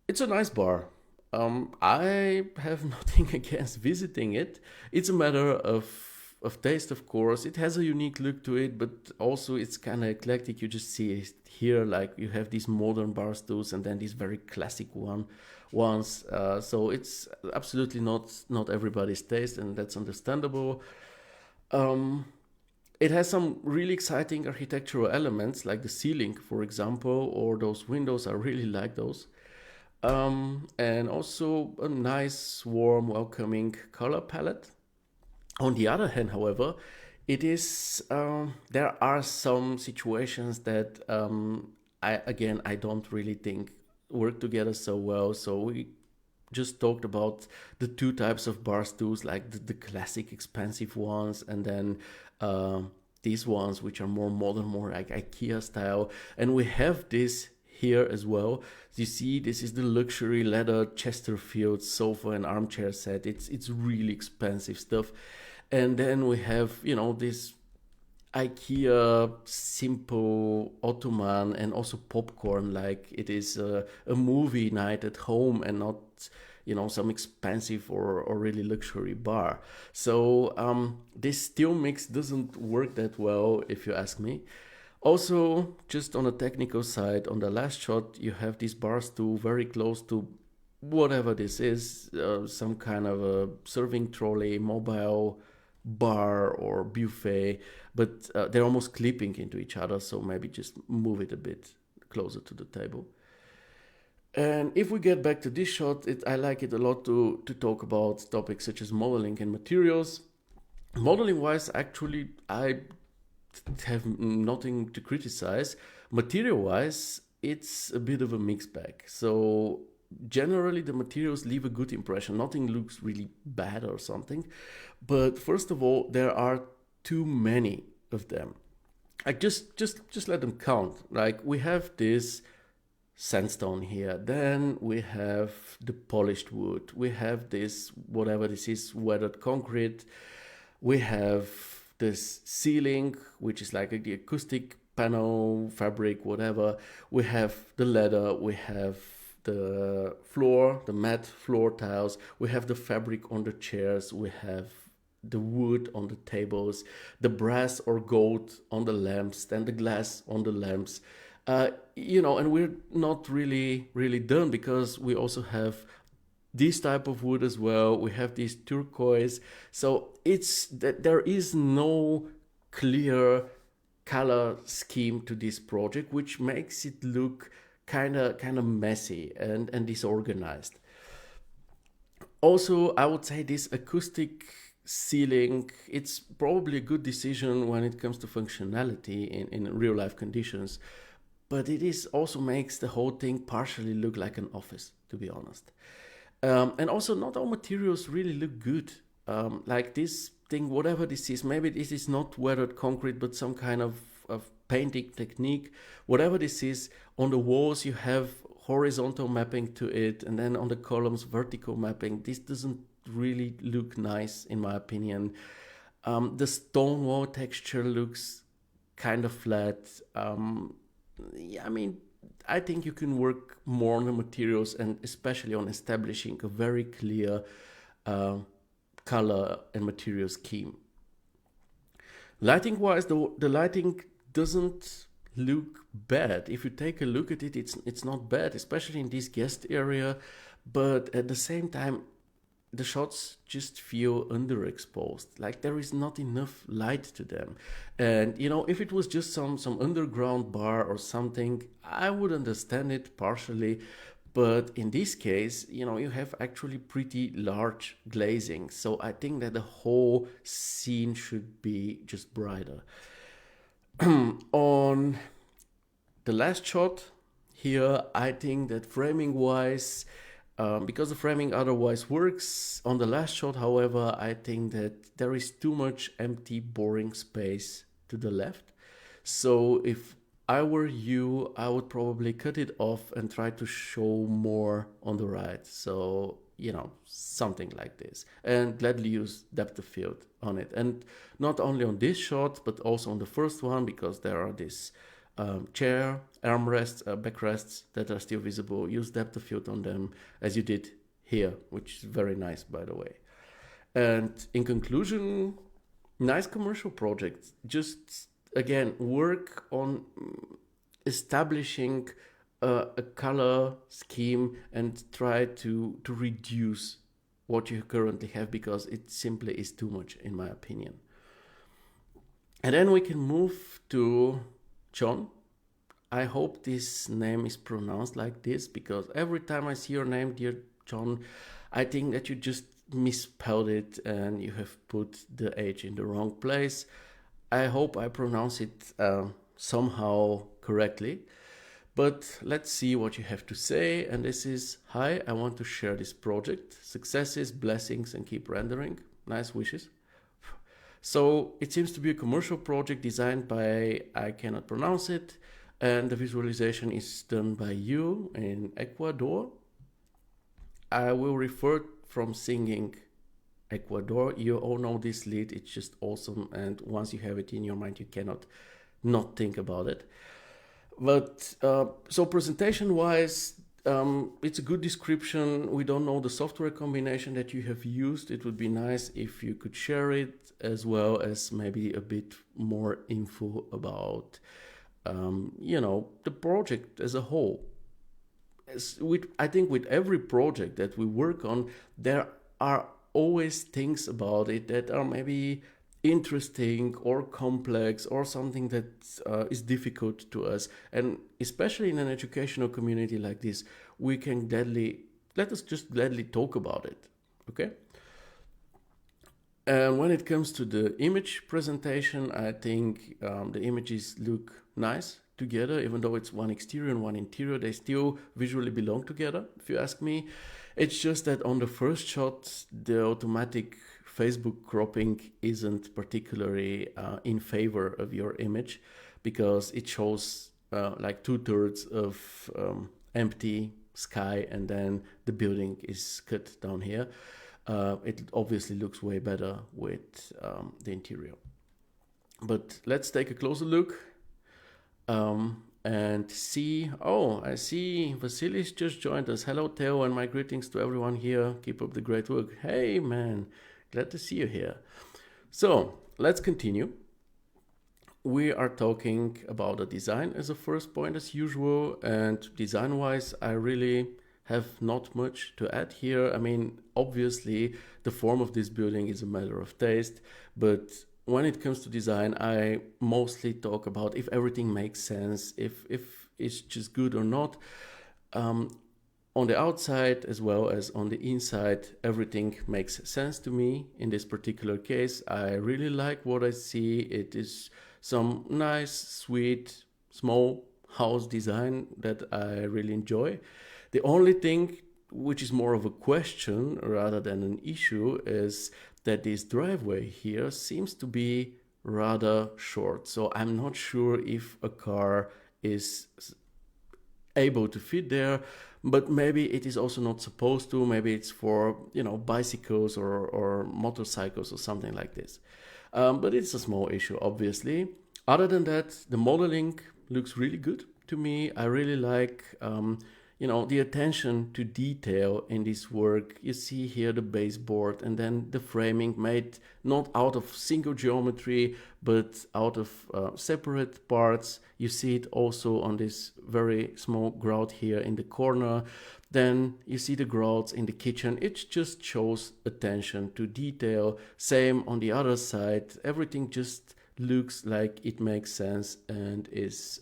It's a nice bar. I have nothing against visiting it. It's a matter of taste, of course. It has a unique look to it, but also it's kind of eclectic. You just see it here, like you have these modern bar stools and then these very classic ones. So it's absolutely not everybody's taste, and that's understandable. It has some really exciting architectural elements, like the ceiling, for example, or those windows. I really like those. And also a nice, warm, welcoming color palette. On the other hand, however, it is there are some situations that I don't really think work together so well. So we just talked about the two types of bar stools, like the classic expensive ones, and then these ones which are more modern, more like IKEA style. And we have this here as well. You see, this is the luxury leather Chesterfield sofa and armchair set. It's really expensive stuff. And then we have, this IKEA simple Ottoman and also popcorn, like it is a movie night at home and not, some expensive or really luxury bar. So this still mix doesn't work that well, if you ask me. Also, just on a technical side, on the last shot, you have these bar stool very close to whatever this is, some kind of a serving trolley, mobile bar or buffet, but they're almost clipping into each other, so maybe just move it a bit closer to the table. And if we get back to this shot, I like it a lot to talk about topics such as modeling and materials. Modeling wise, actually, I have nothing to criticize. Material wise, it's a bit of a mixed bag. So generally the materials leave a good impression. Nothing looks really bad or something. But first of all, there are too many of them. I just let them count. Like we have this sandstone here, then we have the polished wood, we have this, whatever this is, weathered concrete, we have this ceiling, which is like the acoustic panel, fabric, whatever. We have the leather, we have the floor, the matte floor tiles, we have the fabric on the chairs, we have the wood on the tables, the brass or gold on the lamps, and the glass on the lamps. And we're not really done, because we also have this type of wood as well. We have this turquoise. So it's that there is no clear color scheme to this project, which makes it look kind of messy and disorganized. Also, I would say this acoustic ceiling, it's probably a good decision when it comes to functionality in real life conditions, but it is also makes the whole thing partially look like an office, to be honest. And also, not all materials really look good. Like this thing, whatever this is, maybe this is not weathered concrete, but some kind of painting technique. Whatever this is, on the walls you have horizontal mapping to it, and then on the columns, vertical mapping. This doesn't really look nice, in my opinion. The stone wall texture looks kind of flat. Yeah, I mean, I think you can work more on the materials, and especially on establishing a very clear color and material scheme. Lighting wise, the lighting doesn't look bad. If you take a look at it, it's not bad, especially in this guest area. But at the same time, the shots just feel underexposed. Like there is not enough light to them. And if it was just some underground bar or something, I would understand it partially. But in this case, you have actually pretty large glazing. So I think that the whole scene should be just brighter. On the last shot here, I think that framing wise, because the framing otherwise works, on the last shot, however, I think that there is too much empty, boring space to the left. So if I were you, I would probably cut it off and try to show more on the right. So, something like this. And gladly use depth of field on it. And not only on this shot, but also on the first one, because there are these chair, armrests, backrests that are still visible. Use depth of field on them, as you did here, which is very nice, by the way. And in conclusion, nice commercial project. Just again, work on establishing a color scheme and try to reduce what you currently have, because it simply is too much, in my opinion. And then we can move to Jhon. I hope this name is pronounced like this, because every time I see your name, dear Jhon, I think that you just misspelled it and you have put the H in the wrong place. I hope I pronounce it somehow correctly. But let's see what you have to say. And this is, hi, I want to share this project. Successes, blessings, and keep rendering. Nice wishes. So it seems to be a commercial project designed by, I cannot pronounce it. And the visualization is done by you in Ecuador. I will refer from singing Ecuador. You all know this lead. It's just awesome. And once you have it in your mind, you cannot not think about it. But so presentation wise, it's a good description. We don't know the software combination that you have used. It would be nice if you could share it, as well as maybe a bit more info about, the project as a whole. I think with every project that we work on, there are always things about it that are maybe interesting or complex or something that is difficult to us. And especially in an educational community like this, let us just gladly talk about it, okay? And when it comes to the image presentation, I think the images look nice together. Even though it's one exterior and one interior, they still visually belong together, if you ask me. It's just that on the first shot, the automatic Facebook cropping isn't particularly in favor of your image, because it shows like 2/3 of empty sky, and then the building is cut down here. It obviously looks way better with the interior. But let's take a closer look and see. Oh, I see Vasilis just joined us. Hello, Theo, and my greetings to everyone here. Keep up the great work. Hey, man, glad to see you here. So let's continue. We are talking about the design as a first point as usual, and design wise I really have not much to add here. I mean, obviously the form of this building is a matter of taste, but when it comes to design I mostly talk about if everything makes sense, if it's just good or not. On the outside as well as on the inside, everything makes sense to me. In this particular case, I really like what I see. It is some nice, sweet, small house design that I really enjoy. The only thing which is more of a question rather than an issue is that this driveway here seems to be rather short. So I'm not sure if a car is able to fit there, but maybe it is also not supposed to. Maybe it's for, bicycles or motorcycles or something like this. But it's a small issue, obviously. Other than that, the modeling looks really good to me. I really like the attention to detail in this work. You see here the baseboard and then the framing made not out of single geometry but out of separate parts. You see it also on this very small grout here in the corner. Then you see the grouts in the kitchen. It just shows attention to detail. Same on the other side. Everything just looks like it makes sense and is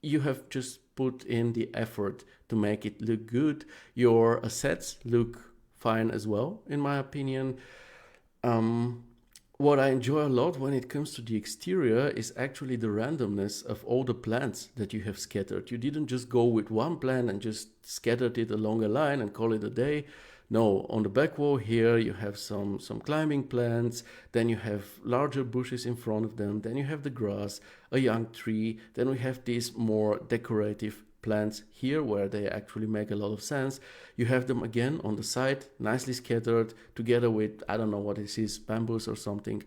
you have just put in the effort to make it look good. Your assets look fine as well, in my opinion. What I enjoy a lot when it comes to the exterior is actually the randomness of all the plants that you have scattered. You didn't just go with one plant and just scattered it along a line and call it a day. No, on the back wall here you have some climbing plants, then you have larger bushes in front of them, then you have the grass, a young tree, then we have these more decorative plants here where they actually make a lot of sense. You have them again on the side, nicely scattered together with, I don't know what this is, bamboos or something.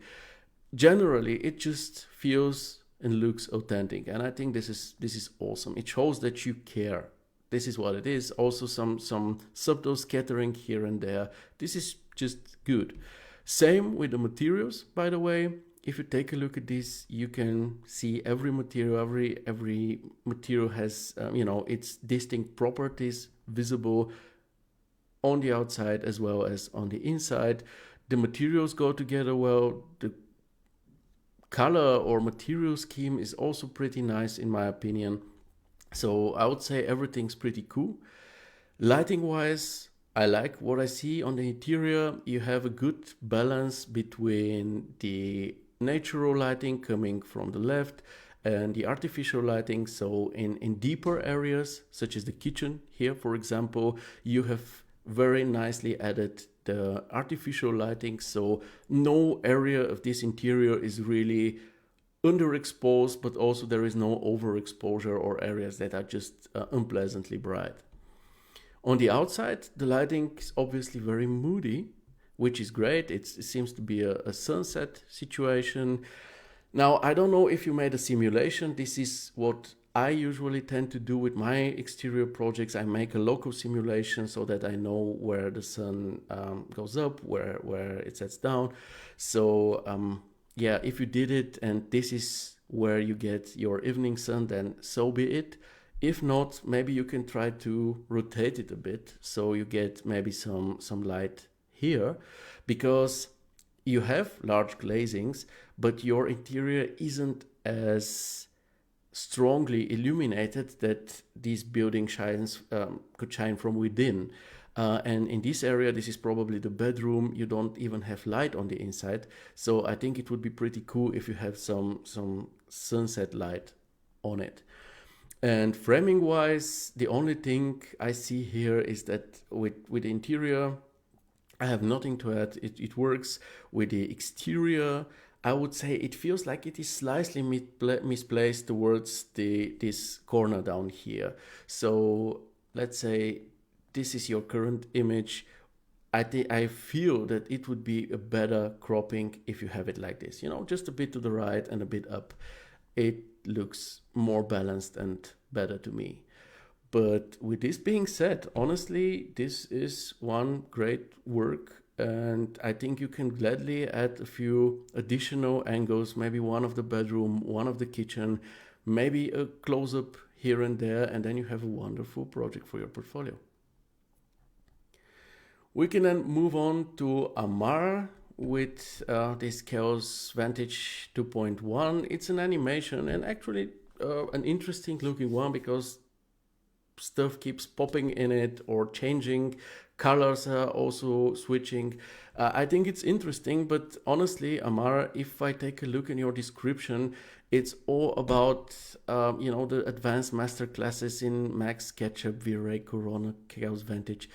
Generally, it just feels and looks authentic, and I think this is awesome. It shows that you care. This is what it is. Also some subtle scattering here and there. This is just good. Same with the materials, by the way. If you take a look at this, you can see every material. Every material has its distinct properties visible on the outside as well as on the inside. The materials go together well. The color or material scheme is also pretty nice in my opinion. So I would say everything's pretty cool. Lighting wise, I like what I see on the interior. You have a good balance between the natural lighting coming from the left and the artificial lighting. So in deeper areas, such as the kitchen here, for example, you have very nicely added the artificial lighting. So no area of this interior is really underexposed, but also there is no overexposure or areas that are just unpleasantly bright. On the outside, the lighting is obviously very moody, which is great. It seems to be a sunset situation. Now, I don't know if you made a simulation. This is what I usually tend to do with my exterior projects. I make a local simulation so that I know where the sun goes up, where it sets down. So yeah, if you did it and this is where you get your evening sun, then so be it. If not, maybe you can try to rotate it a bit so you get maybe some light here, because you have large glazings, but your interior isn't as strongly illuminated that this building could shine from within. And in this area, this is probably the bedroom. You don't even have light on the inside. So I think it would be pretty cool if you have some sunset light on it. And framing wise, the only thing I see here is that with the interior, I have nothing to add. It works. With the exterior, I would say it feels like it is slightly misplaced towards this corner down here. So let's say this is your current image. I feel that it would be a better cropping if you have it like this, just a bit to the right and a bit up. It looks more balanced and better to me. But with this being said, honestly, this is one great work, and I think you can gladly add a few additional angles, maybe one of the bedroom, one of the kitchen, maybe a close up here and there, and then you have a wonderful project for your portfolio. We can then move on to Amar with this Chaos Vantage 2.1. It's an animation and actually an interesting looking one because stuff keeps popping in it or changing. Colors are also switching. I think it's interesting, but honestly, Amar, if I take a look in your description, it's all about the advanced master classes in Max, SketchUp, V-Ray, Corona, Chaos Vantage.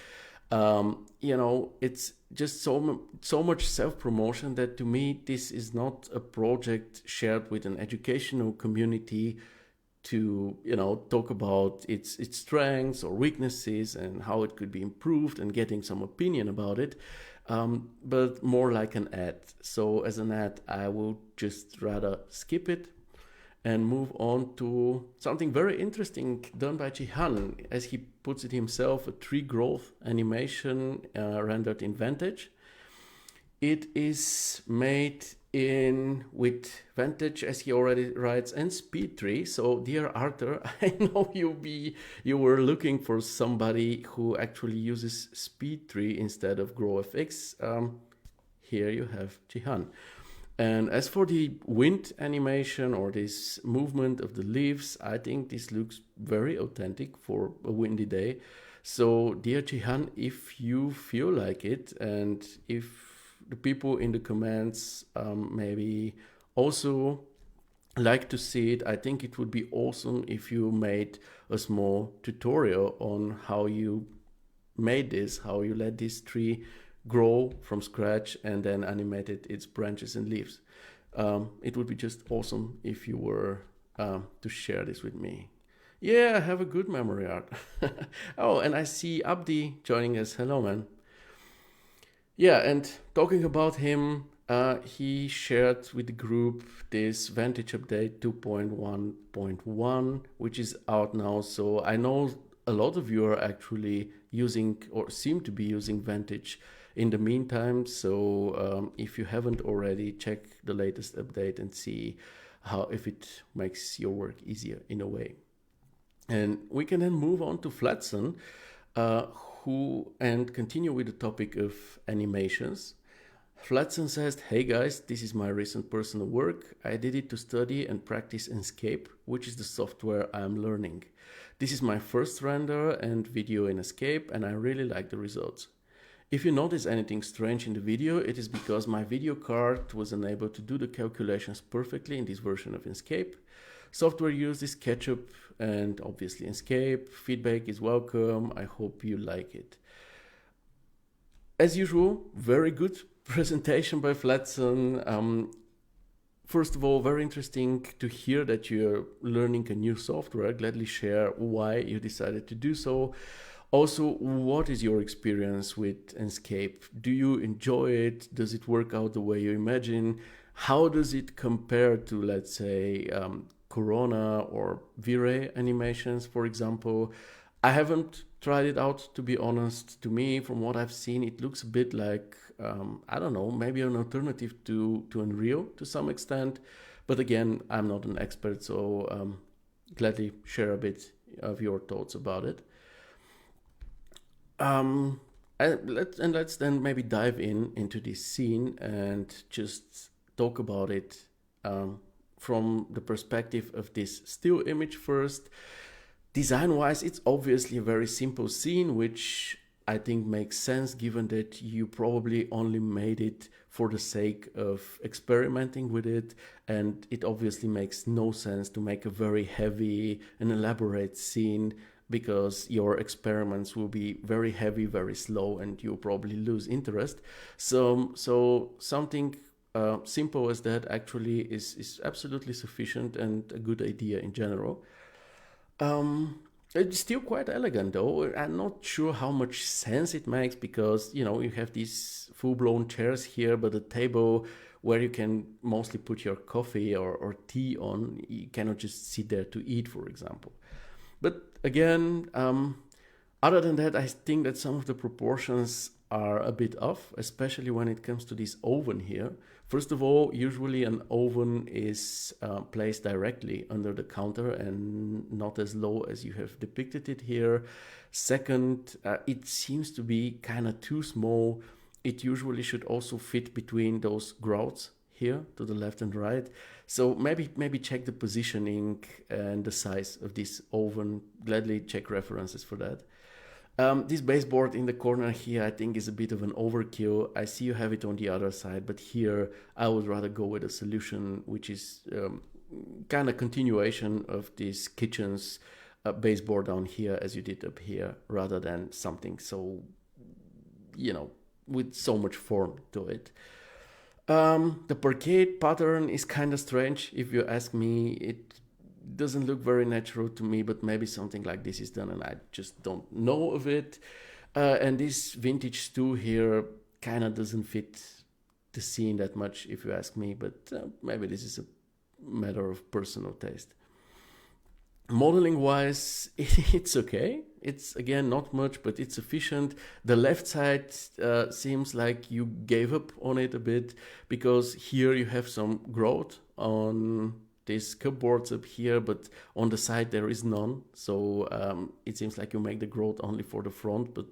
It's just so much self-promotion that to me this is not a project shared with an educational community to talk about its strengths or weaknesses and how it could be improved and getting some opinion about it, but more like an ad. So as an ad, I will just rather skip it and move on to something very interesting done by Jhon, as he puts it himself, a tree growth animation rendered in Vantage. It is made with Vantage, as he already writes, and SpeedTree. So, dear Arthur, I know you were looking for somebody who actually uses SpeedTree instead of GrowFX. Here you have Jhon. And as for the wind animation or this movement of the leaves, I think this looks very authentic for a windy day. So, dear Jhon, if you feel like it, and if the people in the comments maybe also like to see it, I think it would be awesome if you made a small tutorial on how you made this, how you let this tree grow from scratch and then animated its branches and leaves. It would be just awesome if you were to share this with me. Yeah, I have a good memory, Art. Oh, and I see Abdi joining us. Hello, man. Yeah, and talking about him, he shared with the group this Vantage Update 2.1.1, which is out now. So I know a lot of you are actually using or seem to be using Vantage in the meantime. So if you haven't already, check the latest update and see if it makes your work easier in a way. And we can then move on to Flatson, and continue with the topic of animations. Flatson says, hey guys, this is my recent personal work. I did it to study and practice Enscape, which is the software I'm learning. This is my first render and video in Enscape, and I really like the results. If you notice anything strange in the video, it is because my video card was unable to do the calculations perfectly in this version of Enscape. Software used is SketchUp and obviously Enscape. Feedback is welcome. I hope you like it. As usual, very good presentation by Flatson. First of all, very interesting to hear that you're learning a new software. I'll gladly share why you decided to do so. Also, what is your experience with Enscape? Do you enjoy it? Does it work out the way you imagine? How does it compare to, let's say, Corona or V-Ray animations, for example? I haven't tried it out, to be honest. To me, from what I've seen, it looks a bit like, I don't know, maybe an alternative to Unreal to some extent. But again, I'm not an expert, so gladly share a bit of your thoughts about it. Let's then maybe dive into this scene and just talk about it from the perspective of this still image first. Design-wise, it's obviously a very simple scene, which I think makes sense given that you probably only made it for the sake of experimenting with it, and it obviously makes no sense to make a very heavy and elaborate scene because your experiments will be very heavy, very slow, and you'll probably lose interest. So something simple as that actually is absolutely sufficient and a good idea in general. It's still quite elegant though. I'm not sure how much sense it makes because, you know, you have these full-blown chairs here, but a table where you can mostly put your coffee or tea on, you cannot just sit there to eat, for example. But again, other than that, I think that some of the proportions are a bit off, especially when it comes to this oven here. First of all, usually an oven is placed directly under the counter and not as low as you have depicted it here. Second, it seems to be kind of too small. It usually should also fit between those grouts here to the left and right. So maybe check the positioning and the size of this oven. Gladly check references for that. This baseboard in the corner here, I think, is a bit of an overkill. I see you have it on the other side, but here I would rather go with a solution which is kind of continuation of this kitchen's baseboard down here as you did up here, rather than something so, you know, with so much form to it. The parquet pattern is kind of strange, if you ask me. It doesn't look very natural to me, but maybe something like this is done and I just don't know of it. And this vintage stool here kind of doesn't fit the scene that much, if you ask me, but maybe this is a matter of personal taste. Modeling wise, it's okay. It's again not much, but it's sufficient. The left side seems like you gave up on it a bit, because here you have some growth on these cupboards up here, but on the side there is none. So it seems like you make the growth only for the front, but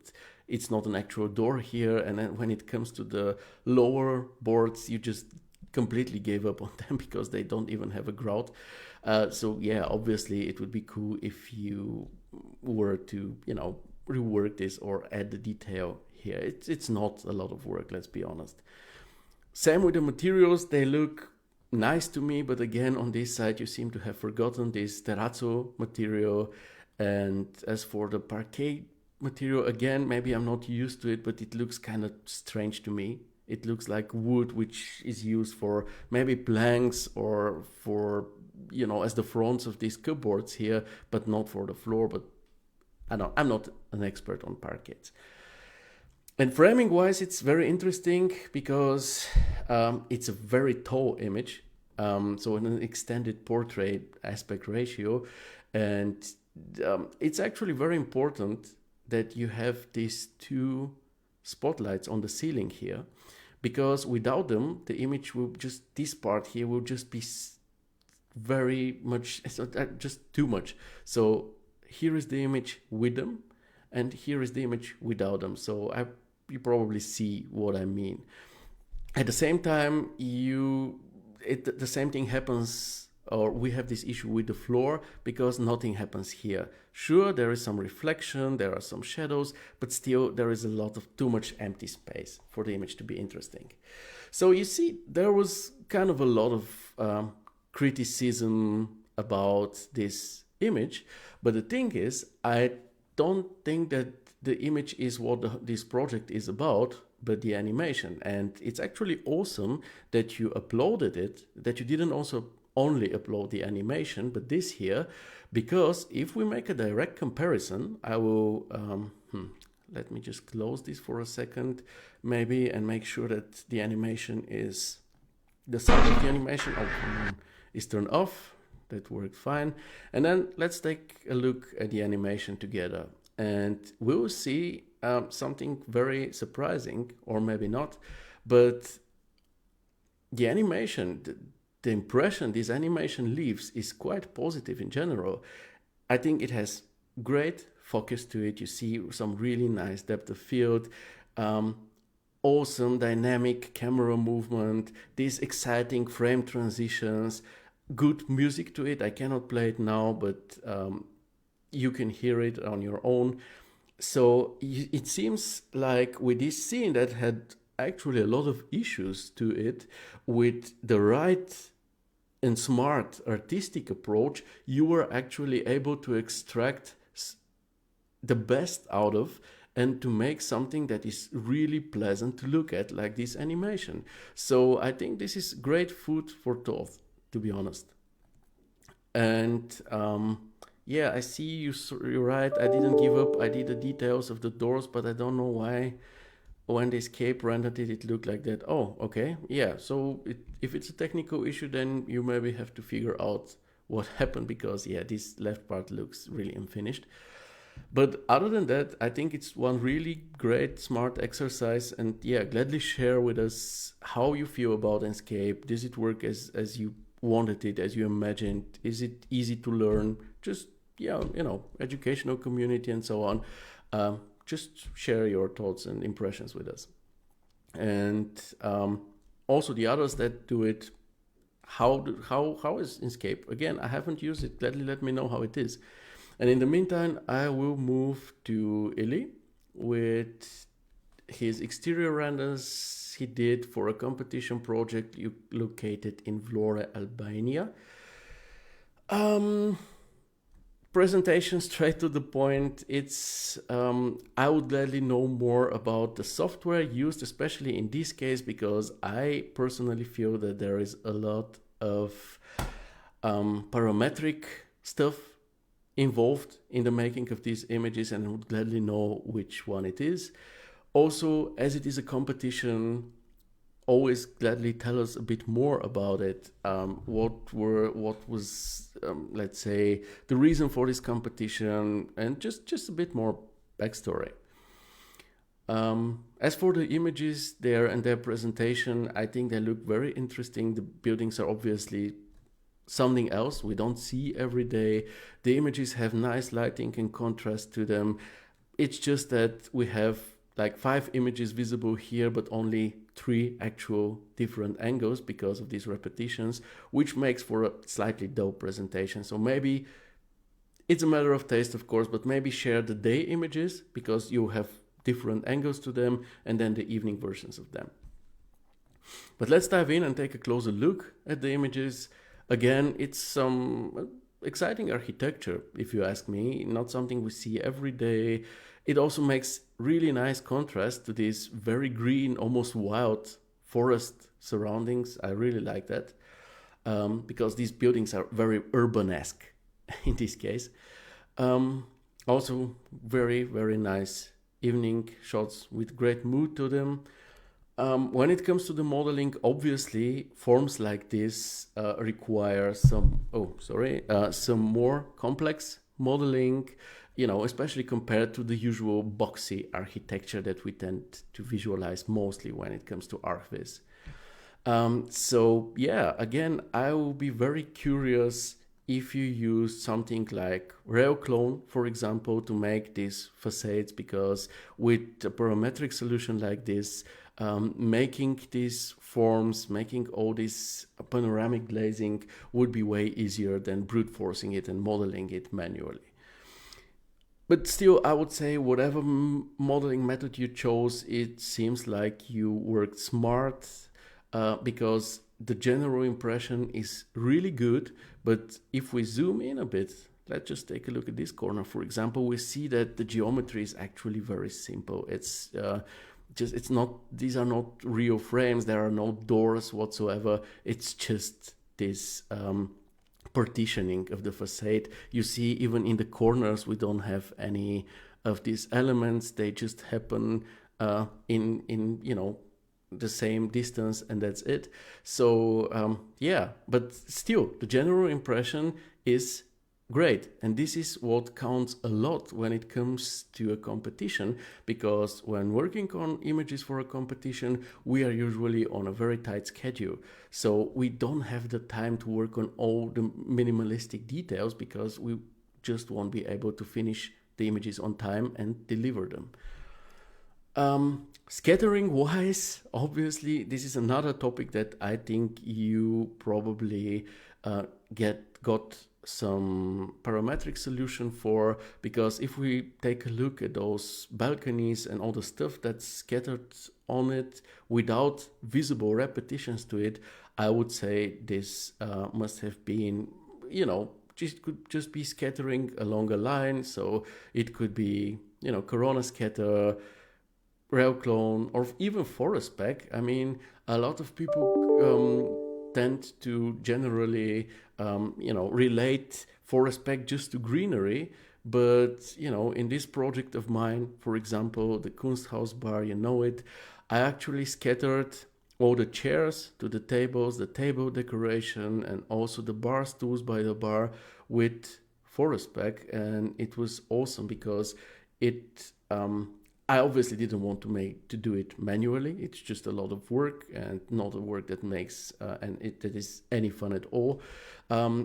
it's not an actual door here. And then when it comes to the lower boards, you just completely gave up on them because they don't even have a grout. So yeah, obviously it would be cool if you were to, you know, rework this or add the detail here. It's not a lot of work, let's be honest. Same with the materials, they look nice to me, but again on this side you seem to have forgotten this terrazzo material. And as for the parquet material, again, maybe I'm not used to it, but it looks kind of strange to me. It looks like wood which is used for maybe planks or for, you know, as the fronts of these cupboards here, but not for the floor. But I know I'm not an expert on parquets. And framing wise, it's very interesting because it's a very tall image. So an extended portrait aspect ratio. And it's actually very important that you have these two spotlights on the ceiling here, because without them, the image will just, this part here will just be very much, just too much. So here is the image with them, and here is the image without them. So you probably see what I mean. At the same time, the same thing happens, or we have this issue with the floor, because nothing happens here. Sure, there is some reflection, there are some shadows, but still there is a lot of too much empty space for the image to be interesting. So you see, there was kind of a lot of criticism about this image, but the thing is, I don't think that the image is what this project is about, but the animation. And it's actually awesome that you uploaded it, that you didn't also only upload the animation, but this here, because if we make a direct comparison, I will, let me just close this for a second, maybe, and make sure that the animation is, the sound of the animation is turned off. That worked fine. And then let's take a look at the animation together, and we'll see something very surprising, or maybe not, but the animation, the impression this animation leaves is quite positive in general. I think it has great focus to it. You see some really nice depth of field, awesome dynamic camera movement, these exciting frame transitions, good music to it. I cannot play it now, but you can hear it on your own. So it seems like with this scene that had actually a lot of issues to it, with the right and smart artistic approach, you were actually able to extract the best out of and to make something that is really pleasant to look at, like this animation. So I think this is great food for thought, to be honest. And yeah, I see you're right. I didn't give up. I did the details of the doors, but I don't know why when the escape rendered it, it looked like that. Oh, okay. Yeah. So if it's a technical issue, then you maybe have to figure out what happened because, yeah, this left part looks really unfinished. But other than that, I think it's one really great, smart exercise. And yeah, gladly share with us how you feel about Escape. Does it work as you wanted it, as you imagined? Is it easy to learn? Just, yeah, educational community and so on. Just share your thoughts and impressions with us. And also the others that do it, how is Escape? Again, I haven't used it. Gladly let me know how it is. And in the meantime, I will move to Ylli with his exterior renders he did for a competition project located in Vlore, Albania. Presentation straight to the point. It's I would gladly know more about the software used, especially in this case, because I personally feel that there is a lot of parametric stuff involved in the making of these images, and I would gladly know which one it is. Also, as it is a competition, always gladly tell us a bit more about it. What was let's say the reason for this competition, and just a bit more backstory. As for the images there and their presentation, I think they look very interesting. The buildings are obviously something else we don't see every day. The images have nice lighting and contrast to them. It's just that we have like 5 images visible here, but only 3 actual different angles because of these repetitions, which makes for a slightly dull presentation. So maybe it's a matter of taste, of course, but maybe share the day images because you have different angles to them, and then the evening versions of them. But let's dive in and take a closer look at the images. Again, it's some exciting architecture, if you ask me, not something we see every day. It also makes really nice contrast to these very green, almost wild forest surroundings. I really like that because these buildings are very urbanesque in this case. Also, very, very nice evening shots with great mood to them. When it comes to the modeling, obviously forms like this require some more complex modeling, especially compared to the usual boxy architecture that we tend to visualize mostly when it comes to ArcViz. So yeah, again, I will be very curious if you use something like real.clone, for example, to make these facades, because with a parametric solution like this, making these forms, making all this panoramic glazing would be way easier than brute forcing it and modeling it manually. But still, I would say whatever modeling method you chose, it seems like you worked smart because the general impression is really good. But if we zoom in a bit, let's just take a look at this corner. For example, we see that the geometry is actually very simple. These are not real frames. There are no doors whatsoever. It's just this partitioning of the facade. You see, even in the corners, we don't have any of these elements. They just happen in the same distance, and that's it. So but still, the general impression is great, and this is what counts a lot when it comes to a competition, because when working on images for a competition, we are usually on a very tight schedule, so we don't have the time to work on all the minimalistic details because we just won't be able to finish the images on time and deliver them. Scattering wise, obviously, this is another topic that I think you probably got some parametric solution for, because if we take a look at those balconies and all the stuff that's scattered on it without visible repetitions to it, I would say this must have been, could just be scattering along a line. So it could be, corona scatter, rail clone, or even forest pack. I mean, a lot of people tend to generally relate forest pack just to greenery. But, in this project of mine, for example, the Kunsthaus bar, I actually scattered all the chairs to the tables, the table decoration, and also the bar stools by the bar with forest pack. And it was awesome because I obviously didn't want to do it manually. It's just a lot of work and not a work that makes that is any fun at all.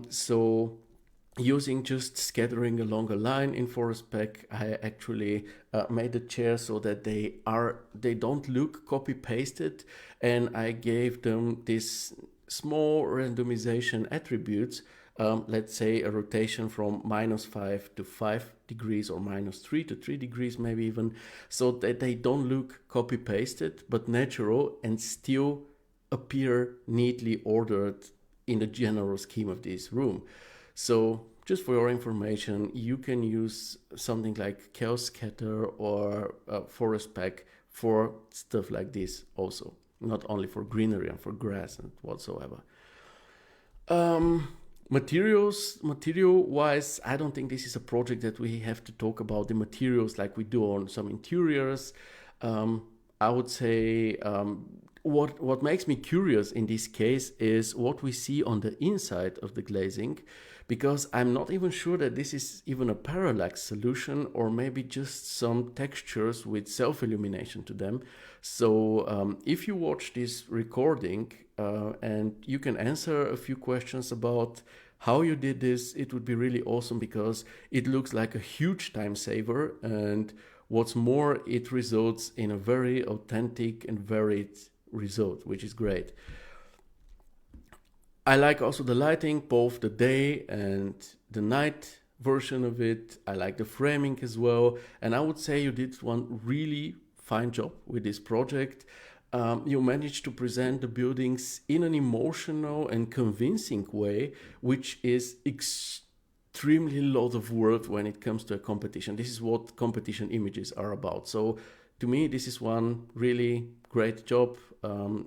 So using just scattering along a line in forest pack, I actually made the chairs so that they don't look copy pasted, and I gave them this small randomization attributes. Let's say a rotation from -5 to 5 degrees or -3 to 3 degrees maybe even, so that they don't look copy pasted but natural and still appear neatly ordered in the general scheme of this room. So just for your information, you can use something like Chaos Scatter or Forest Pack for stuff like this also, not only for greenery and for grass and whatsoever. Material-wise, I don't think this is a project that we have to talk about the materials like we do on some interiors. I would say what makes me curious in this case is what we see on the inside of the glazing, because I'm not even sure that this is even a parallax solution or maybe just some textures with self-illumination to them. So if you watch this recording and you can answer a few questions about how you did this, it would be really awesome, because it looks like a huge time saver, and what's more, it results in a very authentic and varied result, which is great. I like also the lighting, both the day and the night version of it. I like the framing as well, and I would say you did one really fine job with this project. You managed to present the buildings in an emotional and convincing way, which is extremely lot of work when it comes to a competition. This is what competition images are about. So to me, this is one really great job.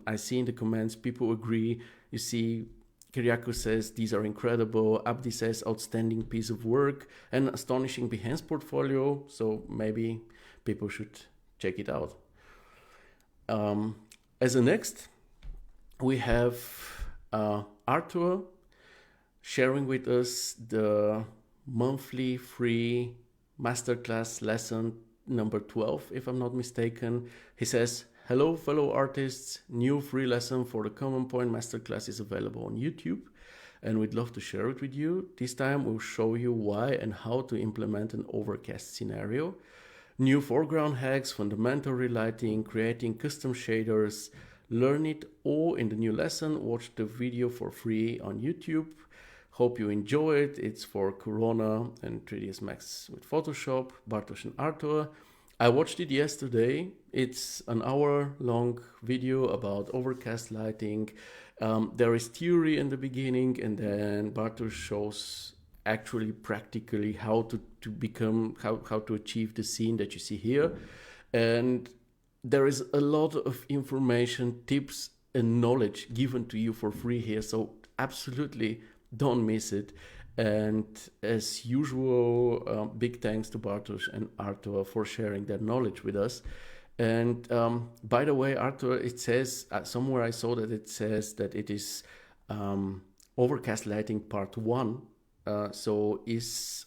I see in the comments, people agree. You see, Kyriakos says, these are incredible. Abdi says, outstanding piece of work and astonishing Behance portfolio. So maybe people should check it out. As a next, we have Arthur sharing with us the monthly free masterclass lesson number 12, if I'm not mistaken. He says, hello, fellow artists. New free lesson for the Common Point Masterclass is available on YouTube, and we'd love to share it with you. This time we'll show you why and how to implement an overcast scenario. New foreground hacks, fundamental relighting, creating custom shaders. Learn it all in the new lesson. Watch the video for free on YouTube. Hope you enjoy it. It's for Corona and 3ds Max with Photoshop, Bartosz and Arthur. I watched it yesterday. It's an hour-long video about overcast lighting. There is theory in the beginning, and then Bartosz shows actually practically how to achieve the scene that you see here. And there is a lot of information, tips and knowledge given to you for free here, so absolutely don't miss it. And as usual, big thanks to Bartosz and Arthur for sharing their knowledge with us. And by the way, Arthur, it says somewhere I saw that it says that it is overcast lighting part 1. So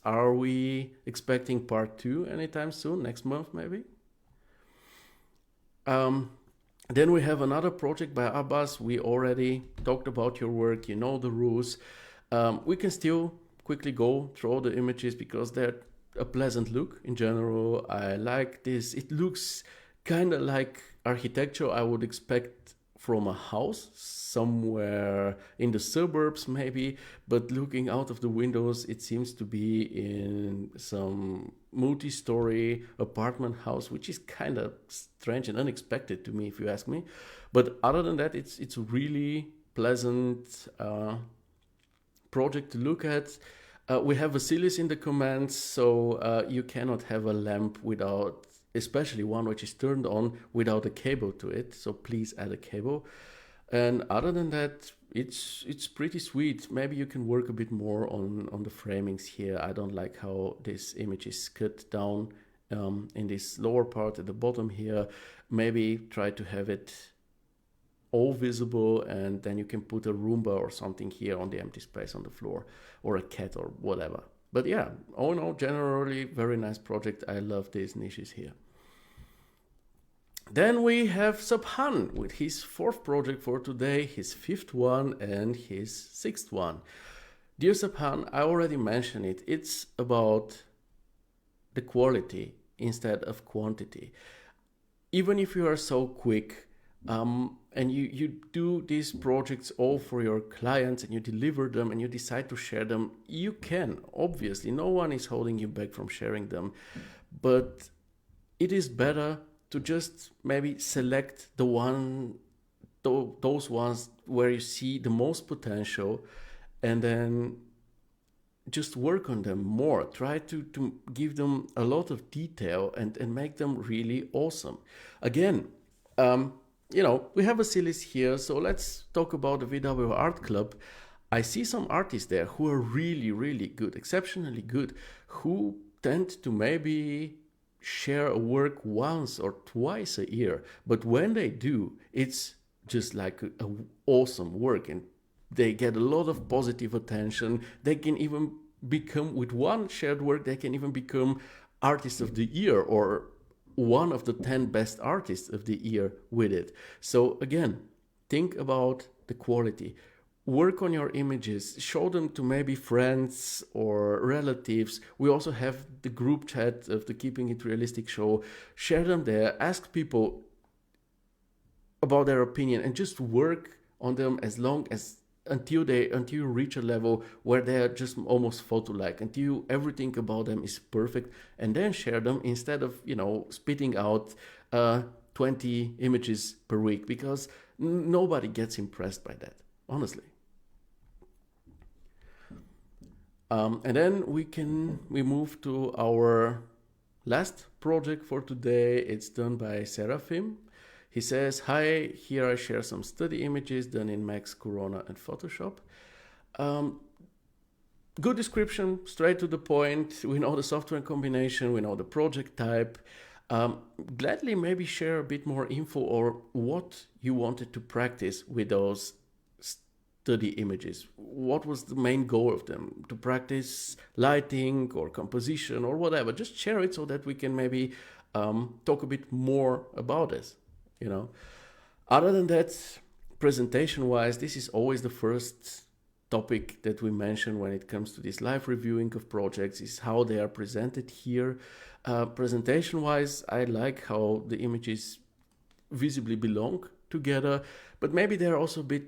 are we expecting part 2 anytime soon, next month maybe? Then we have another project by Abbas. We already talked about your work, you know the rules. We can still quickly go through the images because they're a pleasant look in general. I like this. It looks kind of like architecture I would expect from a house somewhere in the suburbs maybe, but looking out of the windows, it seems to be in some multi-story apartment house, which is kind of strange and unexpected to me, if you ask me. But other than that, it's a really pleasant project to look at. We have Vasilis in the comments, so you cannot have a lamp without, especially one which is turned on, without a cable to it. So please add a cable. And other than that, it's pretty sweet. Maybe you can work a bit more on the framings here. I don't like how this image is cut down in this lower part at the bottom here. Maybe try to have it all visible, and then you can put a Roomba or something here on the empty space on the floor, or a cat or whatever. But yeah, all in all, generally very nice project. I love these niches here. Then we have Subhan with his fourth project for today, his fifth one and his sixth one. Dear Subhan, I already mentioned it. It's about the quality instead of quantity. Even if you are so quick and you do these projects all for your clients and you deliver them and you decide to share them, you can. Obviously, no one is holding you back from sharing them. But it is better to just maybe select those ones where you see the most potential, and then just work on them more. Try to give them a lot of detail and make them really awesome. Again, we have Vasilis here, so let's talk about the VW Art Club. I see some artists there who are really, really good, exceptionally good, who tend to maybe share a work once or twice a year, but when they do, it's just like a awesome work, and they get a lot of positive attention. They can even become, with one shared work, they can even become artist of the year or one of the 10 best artists of the year with it. So again, think about the quality. Work on your images, show them to maybe friends or relatives. We also have the group chat of the Keeping It Realistic show. Share them there, ask people about their opinion, and just work on them until you reach a level where they are just almost photo-like, until everything about them is perfect, and then share them instead of spitting out 20 images per week, because nobody gets impressed by that, honestly. And then we move to our last project for today. It's done by Seraphim. He says, hi, here I share some study images done in Max, Corona, and Photoshop. Good description, straight to the point. We know the software combination, we know the project type. Gladly maybe share a bit more info or what you wanted to practice with those study images. What was the main goal of them? To practice lighting or composition or whatever. Just share it so that we can maybe talk a bit more about this. Other than that, presentation-wise, this is always the first topic that we mention when it comes to this live reviewing of projects, is how they are presented here. Presentation-wise, I like how the images visibly belong together, but maybe they're also a bit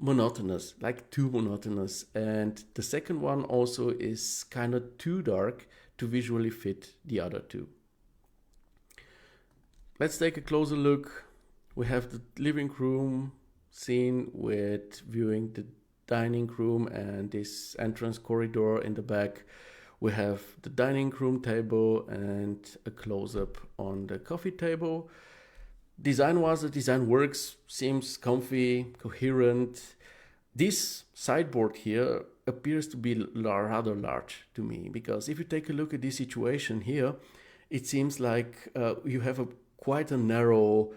monotonous, like too monotonous. And the second one also is kind of too dark to visually fit the other two. Let's take a closer look. We have the living room scene with viewing the dining room and this entrance corridor in the back. We have the dining room table and a close-up on the coffee table. Design-wise, the design works, seems comfy, coherent. This sideboard here appears to be rather large to me, because if you take a look at this situation here, it seems like you have quite a narrow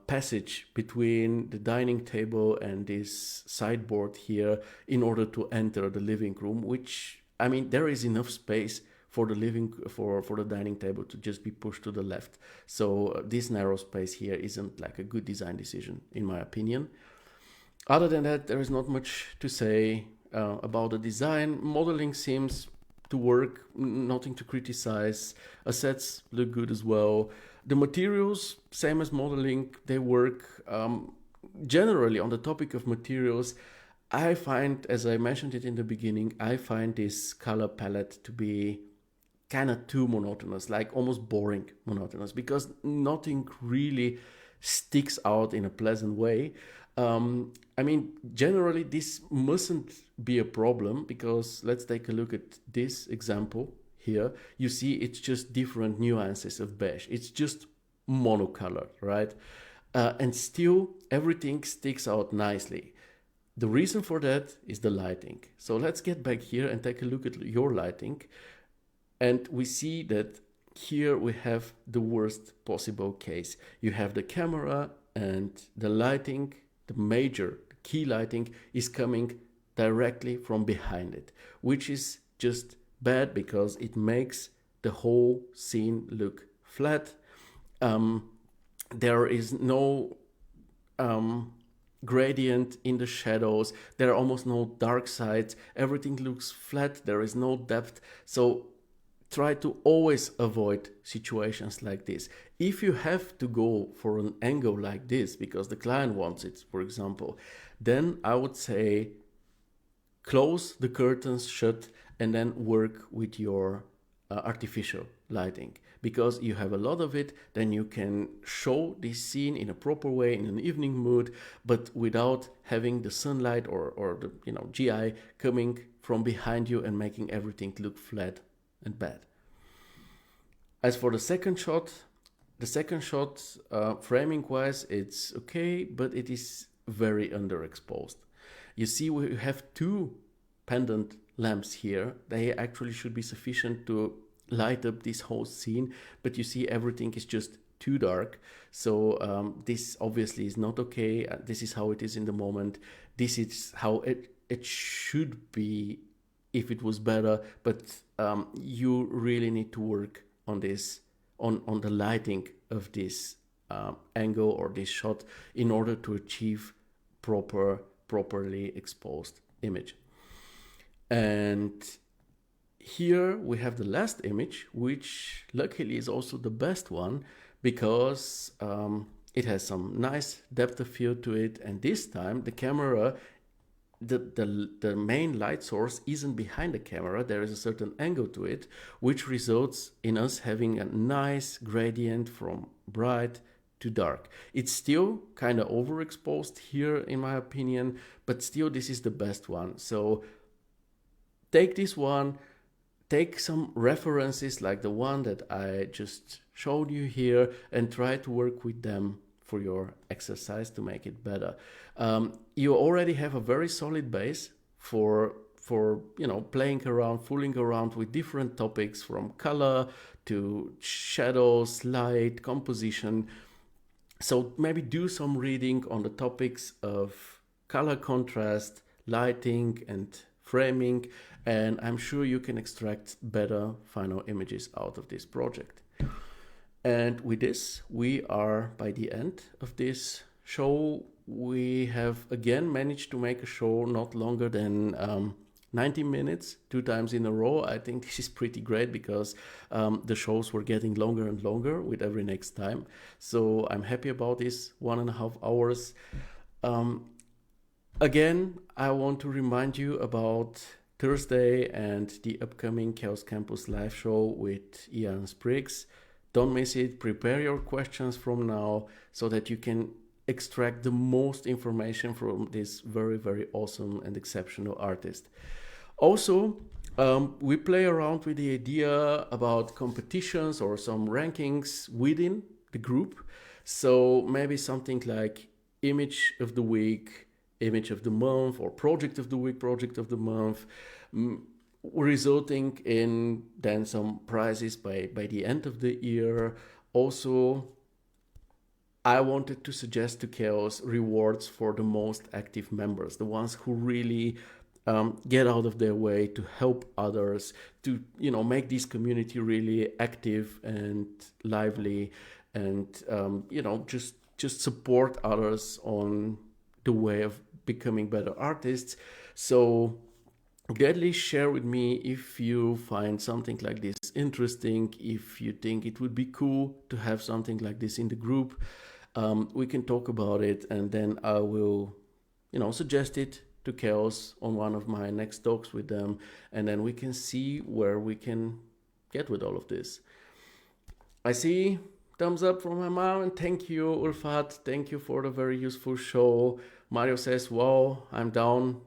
passage between the dining table and this sideboard here in order to enter the living room, which, there is enough space for the dining table to just be pushed to the left. So this narrow space here isn't like a good design decision, in my opinion. Other than that, there is not much to say about the design. Modeling seems to work, nothing to criticize. Assets look good as well. The materials, same as modeling, they work. Generally, on the topic of materials, I find, as I mentioned it in the beginning, I find this color palette to be kind of too monotonous, like almost boring monotonous, because nothing really sticks out in a pleasant way. Generally, this mustn't be a problem, because let's take a look at this example. Here, you see it's just different nuances of beige. It's just monocolored, right? And still, everything sticks out nicely. The reason for that is the lighting. So let's get back here and take a look at your lighting. And we see that here we have the worst possible case. You have the camera and the lighting, the key lighting is coming directly from behind it, which is just bad because it makes the whole scene look flat. There is no gradient in the shadows. There are almost no dark sides. Everything looks flat. There is no depth. So try to always avoid situations like this. If you have to go for an angle like this because the client wants it, for example, then I would say close the curtains shut and then work with your artificial lighting. Because you have a lot of it, then you can show this scene in a proper way, in an evening mood, but without having the sunlight or the GI coming from behind you and making everything look flat and bad. As for the second shot, framing wise, it's okay, but it is very underexposed. You see, we have two pendant lamps here. They actually should be sufficient to light up this whole scene, but you see everything is just too dark. So this obviously is not okay. This is how it is in the moment. This is how it should be if it was better, but you really need to work on this, on the lighting of this angle or this shot in order to achieve properly exposed image. And here we have the last image, which luckily is also the best one because it has some nice depth of field to it, and this time the camera, the main light source isn't behind the camera. There is a certain angle to it, which results in us having a nice gradient from bright to dark. It's still kind of overexposed here in my opinion, but still this is the best one. So take this one, take some references like the one that I just showed you here and try to work with them for your exercise to make it better. You already have a very solid base for playing around, fooling around with different topics from color to shadows, light, composition. So maybe do some reading on the topics of color contrast, lighting and framing, and I'm sure you can extract better final images out of this project. And with this, we are by the end of this show. We have again managed to make a show not longer than 90 minutes, 2 times in a row. I think this is pretty great because the shows were getting longer and longer with every next time. So I'm happy about this 1.5 hours. Again, I want to remind you about Thursday and the upcoming Chaos Campus live show with Ian Spriggs. Don't miss it. Prepare your questions from now so that you can extract the most information from this very, very awesome and exceptional artist. Also, we play around with the idea about competitions or some rankings within the group. So maybe something like image of the week, image of the month, or project of the week, project of the month, resulting in then some prizes by the end of the year. Also, I wanted to suggest to Chaos rewards for the most active members, the ones who really get out of their way to help others, to make this community really active and lively, and just support others on the way of becoming better artists. So gladly share with me if you find something like this interesting, if you think it would be cool to have something like this in the group. We can talk about it, and then I will suggest it to Chaos on one of my next talks with them, and then we can see where we can get with all of this. I see thumbs up from my mom, and thank you, Ulfat. Thank you for the very useful show. Mario says, wow, I'm down.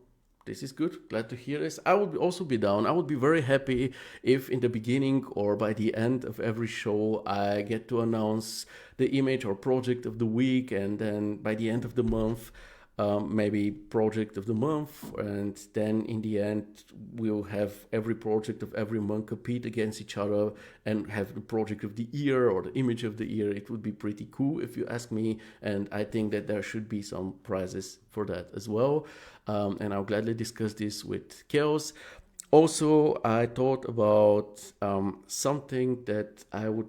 This is good. Glad to hear this. I would also be down. I would be very happy if in the beginning or by the end of every show I get to announce the image or project of the week, and then by the end of the month maybe project of the month, and then in the end we'll have every project of every month compete against each other and have the project of the year or the image of the year. It would be pretty cool if you ask me, and I think that there should be some prizes for that as well, and I'll gladly discuss this with Chaos. Also, I thought about something that I would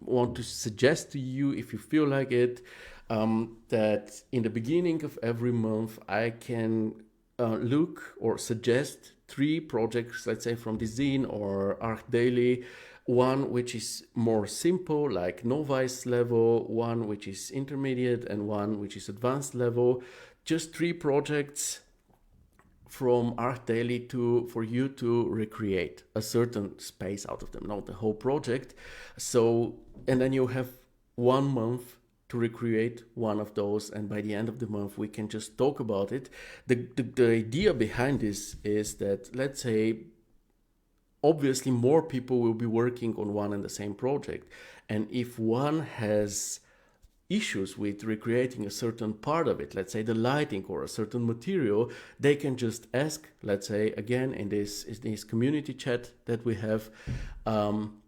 want to suggest to you if you feel like it, that in the beginning of every month I can look or suggest 3 projects, let's say from the zine or Arc Daily. One which is more simple, like novice level, one which is intermediate, and one which is advanced level. Just 3 projects from Arc Daily for you to recreate a certain space out of them, not the whole project. So, and then you have 1 month to recreate one of those, and by the end of the month we can just talk about it. The idea behind this is that, let's say, obviously more people will be working on one and the same project, and if one has issues with recreating a certain part of it, let's say the lighting or a certain material, they can just ask, let's say again in this community chat that we have,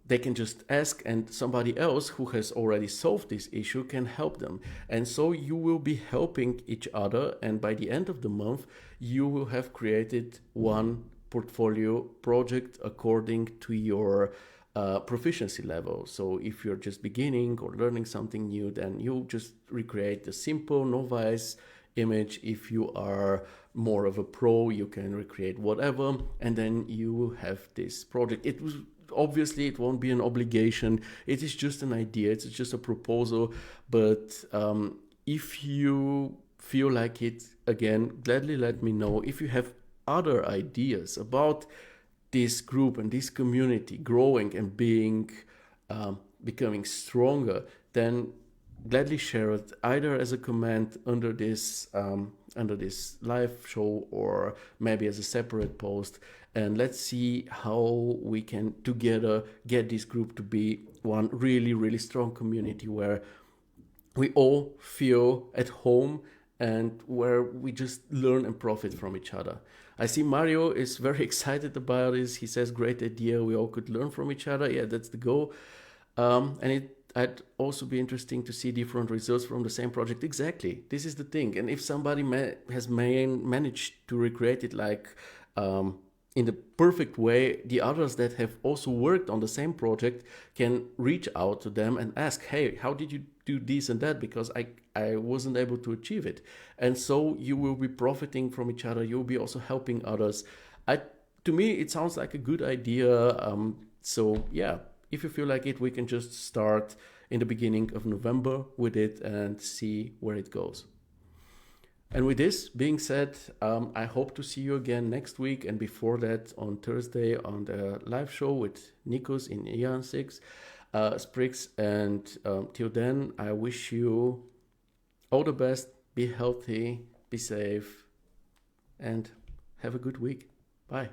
they can just ask, and somebody else who has already solved this issue can help them. And so you will be helping each other, and by the end of the month you will have created one portfolio project according to your proficiency level. So if you're just beginning or learning something new, then you just recreate a simple novice image. If you are more of a pro, you can recreate whatever, and then you will have this project. Obviously it won't be an obligation, it is just an idea, it's just a proposal, but if you feel like it, again, gladly let me know. If you have other ideas about this group and this community growing and becoming stronger, then gladly share it either as a comment under this live show, or maybe as a separate post, and let's see how we can together get this group to be one really, really strong community where we all feel at home and where we just learn and profit from each other. I see Mario is very excited about this. He says, great idea, we all could learn from each other. Yeah, that's the goal. And I'd also be interesting to see different results from the same project. Exactly, this is the thing. And if somebody has managed to recreate it like in the perfect way, the others that have also worked on the same project can reach out to them and ask, hey, how did you do this and that? Because I wasn't able to achieve it. And so you will be profiting from each other. You'll be also helping others. To me, it sounds like a good idea. So yeah, if you feel like it, we can just start in the beginning of November with it and see where it goes. And with this being said, I hope to see you again next week, and before that on Thursday on the live show with Nikos in Eon 6 Sprix. And till then, I wish you all the best. Be healthy, be safe, and have a good week. Bye.